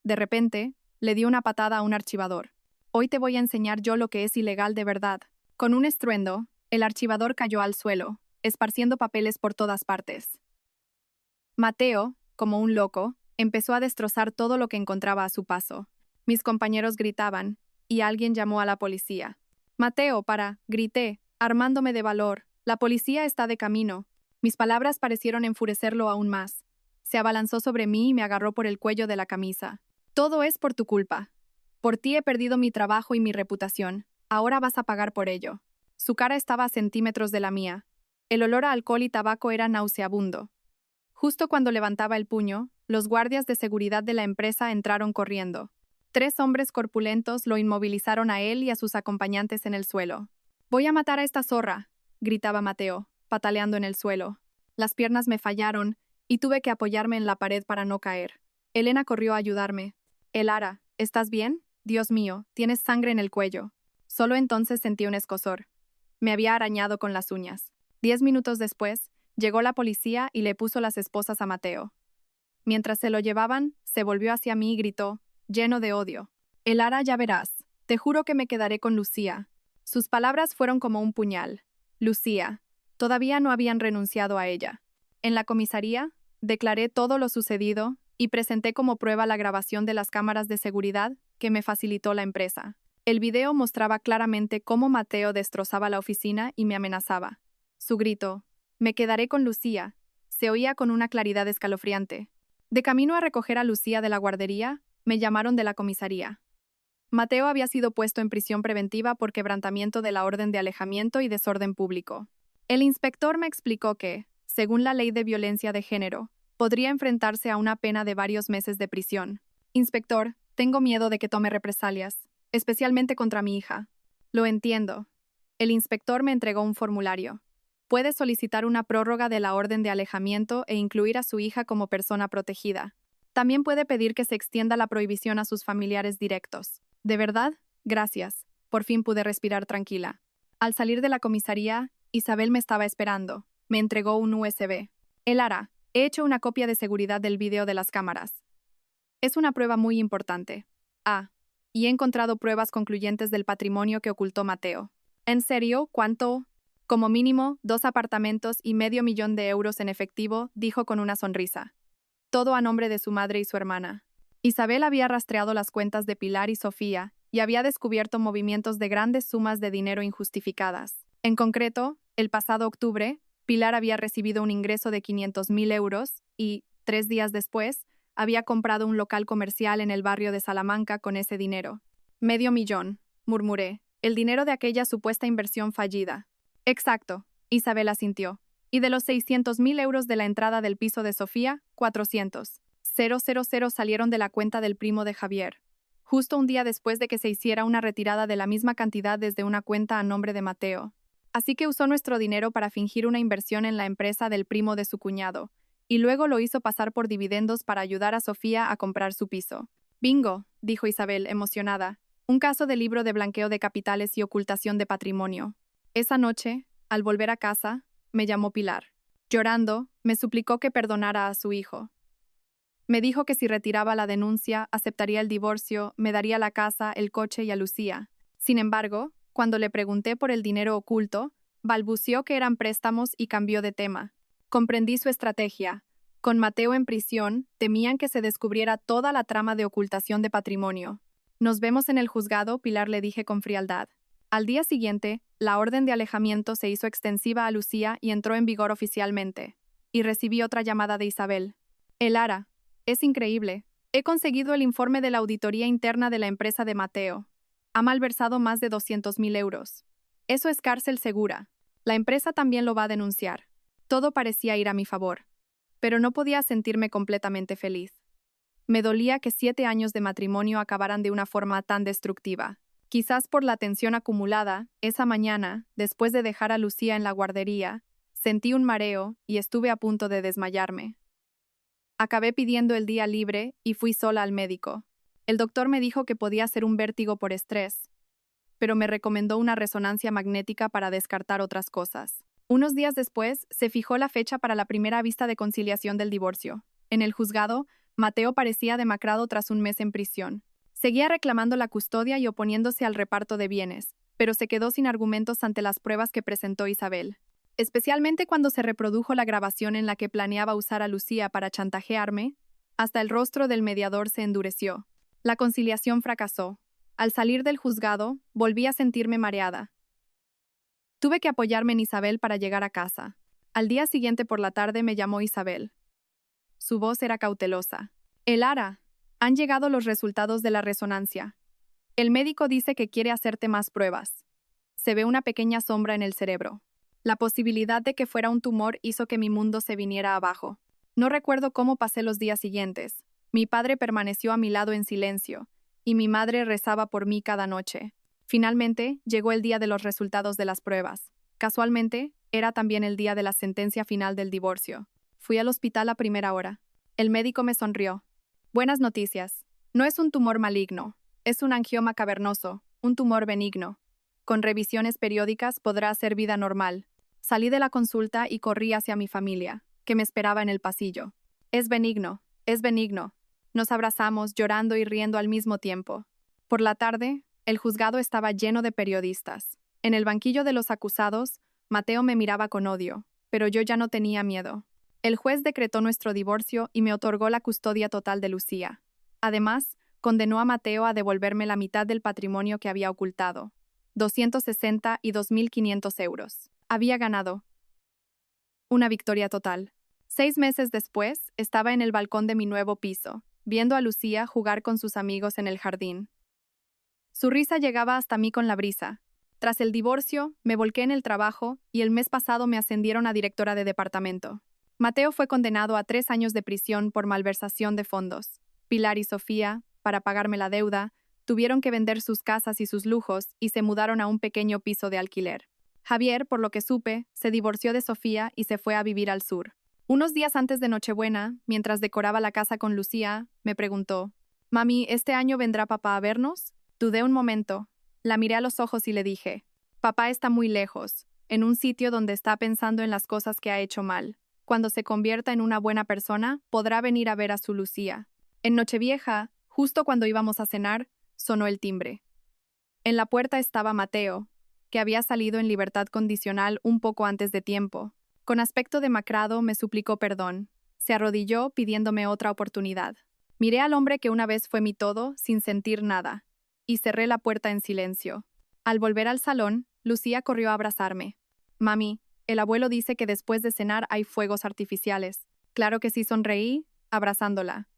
Speaker 1: De repente, le dio una patada a un archivador. Hoy te voy a enseñar yo lo que es ilegal de verdad. Con un estruendo, el archivador cayó al suelo, esparciendo papeles por todas partes. Mateo, como un loco, empezó a destrozar todo lo que encontraba a su paso. Mis compañeros gritaban, y alguien llamó a la policía. Mateo, grité, armándome de valor. La policía está de camino. Mis palabras parecieron enfurecerlo aún más. Se abalanzó sobre mí y me agarró por el cuello de la camisa. Todo es por tu culpa. Por ti he perdido mi trabajo y mi reputación. Ahora vas a pagar por ello. Su cara estaba a centímetros de la mía. El olor a alcohol y tabaco era nauseabundo. Justo cuando levantaba el puño, los guardias de seguridad de la empresa entraron corriendo. 3 hombres corpulentos lo inmovilizaron a él y a sus acompañantes en el suelo. «Voy a matar a esta zorra», gritaba Mateo, pataleando en el suelo. Las piernas me fallaron y tuve que apoyarme en la pared para no caer. Elena corrió a ayudarme. «Elara, ¿estás bien? Dios mío, tienes sangre en el cuello». Solo entonces sentí un escozor. Me había arañado con las uñas. 10 minutos después, llegó la policía y le puso las esposas a Mateo. Mientras se lo llevaban, se volvió hacia mí y gritó, lleno de odio. «Elara, ya verás. Te juro que me quedaré con Lucía». Sus palabras fueron como un puñal. Lucía. Todavía no habían renunciado a ella. En la comisaría, declaré todo lo sucedido y presenté como prueba la grabación de las cámaras de seguridad que me facilitó la empresa. El video mostraba claramente cómo Mateo destrozaba la oficina y me amenazaba. Su grito, «Me quedaré con Lucía», se oía con una claridad escalofriante. De camino a recoger a Lucía de la guardería, me llamaron de la comisaría. Mateo había sido puesto en prisión preventiva por quebrantamiento de la orden de alejamiento y desorden público. El inspector me explicó que, según la ley de violencia de género, podría enfrentarse a una pena de varios meses de prisión. «Inspector, tengo miedo de que tome represalias, especialmente contra mi hija». «Lo entiendo». El inspector me entregó un formulario. Puede solicitar una prórroga de la orden de alejamiento e incluir a su hija como persona protegida. También puede pedir que se extienda la prohibición a sus familiares directos. ¿De verdad? Gracias. Por fin pude respirar tranquila. Al salir de la comisaría, Isabel me estaba esperando. Me entregó un USB. «Elara, he hecho una copia de seguridad del video de las cámaras. Es una prueba muy importante. Y he encontrado pruebas concluyentes del patrimonio que ocultó Mateo». «¿En serio? ¿Cuánto?» «Como mínimo, 2 apartamentos y $500,000 en efectivo», dijo con una sonrisa. Todo a nombre de su madre y su hermana. Isabel había rastreado las cuentas de Pilar y Sofía y había descubierto movimientos de grandes sumas de dinero injustificadas. En concreto, el pasado octubre, Pilar había recibido un ingreso de $500,000 y, 3 días después, había comprado un local comercial en el barrio de Salamanca con ese dinero. «$500,000», murmuré, el dinero de aquella supuesta inversión fallida. «Exacto», Isabel asintió. «Y de los $600,000 de la entrada del piso de Sofía, 400,000 salieron de la cuenta del primo de Javier, justo un día después de que se hiciera una retirada de la misma cantidad desde una cuenta a nombre de Mateo. Así que usó nuestro dinero para fingir una inversión en la empresa del primo de su cuñado, y luego lo hizo pasar por dividendos para ayudar a Sofía a comprar su piso». «Bingo», dijo Isabel, emocionada. «Un caso de libro de blanqueo de capitales y ocultación de patrimonio». Esa noche, al volver a casa, me llamó Pilar. Llorando, me suplicó que perdonara a su hijo. Me dijo que si retiraba la denuncia, aceptaría el divorcio, me daría la casa, el coche y a Lucía. Sin embargo, cuando le pregunté por el dinero oculto, balbuceó que eran préstamos y cambió de tema. Comprendí su estrategia. Con Mateo en prisión, temían que se descubriera toda la trama de ocultación de patrimonio. «Nos vemos en el juzgado», Pilar le dije con frialdad. Al día siguiente, la orden de alejamiento se hizo extensiva a Lucía y entró en vigor oficialmente. Y recibí otra llamada de Isabel. «Elara, es increíble. He conseguido el informe de la auditoría interna de la empresa de Mateo. Ha malversado más de $200,000. Eso es cárcel segura. La empresa también lo va a denunciar». Todo parecía ir a mi favor. Pero no podía sentirme completamente feliz. Me dolía que 7 años de matrimonio acabaran de una forma tan destructiva. Quizás por la tensión acumulada, esa mañana, después de dejar a Lucía en la guardería, sentí un mareo y estuve a punto de desmayarme. Acabé pidiendo el día libre y fui sola al médico. El doctor me dijo que podía ser un vértigo por estrés, pero me recomendó una resonancia magnética para descartar otras cosas. Unos días después, se fijó la fecha para la primera vista de conciliación del divorcio. En el juzgado, Mateo parecía demacrado tras un mes en prisión. Seguía reclamando la custodia y oponiéndose al reparto de bienes, pero se quedó sin argumentos ante las pruebas que presentó Isabel. Especialmente cuando se reprodujo la grabación en la que planeaba usar a Lucía para chantajearme, hasta el rostro del mediador se endureció. La conciliación fracasó. Al salir del juzgado, volví a sentirme mareada. Tuve que apoyarme en Isabel para llegar a casa. Al día siguiente por la tarde me llamó Isabel. Su voz era cautelosa. Elara, han llegado los resultados de la resonancia. El médico dice que quiere hacerte más pruebas. Se ve una pequeña sombra en el cerebro. La posibilidad de que fuera un tumor hizo que mi mundo se viniera abajo. No recuerdo cómo pasé los días siguientes. Mi padre permaneció a mi lado en silencio, y mi madre rezaba por mí cada noche. Finalmente, llegó el día de los resultados de las pruebas. Casualmente, era también el día de la sentencia final del divorcio. Fui al hospital a primera hora. El médico me sonrió. Buenas noticias. No es un tumor maligno. Es un angioma cavernoso, un tumor benigno. Con revisiones periódicas podrá hacer vida normal. Salí de la consulta y corrí hacia mi familia, que me esperaba en el pasillo. Es benigno, es benigno. Nos abrazamos, llorando y riendo al mismo tiempo. Por la tarde, el juzgado estaba lleno de periodistas. En el banquillo de los acusados, Mateo me miraba con odio, pero yo ya no tenía miedo. El juez decretó nuestro divorcio y me otorgó la custodia total de Lucía. Además, condenó a Mateo a devolverme la mitad del patrimonio que había ocultado, 260 y 2.500 euros. Había ganado. Una victoria total. 6 meses después, estaba en el balcón de mi nuevo piso, viendo a Lucía jugar con sus amigos en el jardín. Su risa llegaba hasta mí con la brisa. Tras el divorcio, me volqué en el trabajo y el mes pasado me ascendieron a directora de departamento. Mateo fue condenado a 3 años de prisión por malversación de fondos. Pilar y Sofía, para pagarme la deuda, tuvieron que vender sus casas y sus lujos y se mudaron a un pequeño piso de alquiler. Javier, por lo que supe, se divorció de Sofía y se fue a vivir al sur. Unos días antes de Nochebuena, mientras decoraba la casa con Lucía, me preguntó, «Mami, ¿este año vendrá papá a vernos?» Dudé un momento. La miré a los ojos y le dije, «Papá está muy lejos, en un sitio donde está pensando en las cosas que ha hecho mal. Cuando se convierta en una buena persona, podrá venir a ver a su Lucía». En Nochevieja, justo cuando íbamos a cenar, sonó el timbre. En la puerta estaba Mateo, que había salido en libertad condicional un poco antes de tiempo. Con aspecto demacrado me suplicó perdón. Se arrodilló pidiéndome otra oportunidad. Miré al hombre que una vez fue mi todo, sin sentir nada, y cerré la puerta en silencio. Al volver al salón, Lucía corrió a abrazarme. «Mami, el abuelo dice que después de cenar hay fuegos artificiales». Claro que sí, sonreí, abrazándola.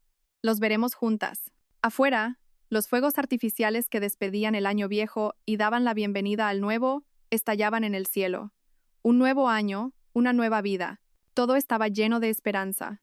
Speaker 1: «Los veremos juntas». Afuera, los fuegos artificiales que despedían el año viejo y daban la bienvenida al nuevo, estallaban en el cielo. Un nuevo año, una nueva vida. Todo estaba lleno de esperanza.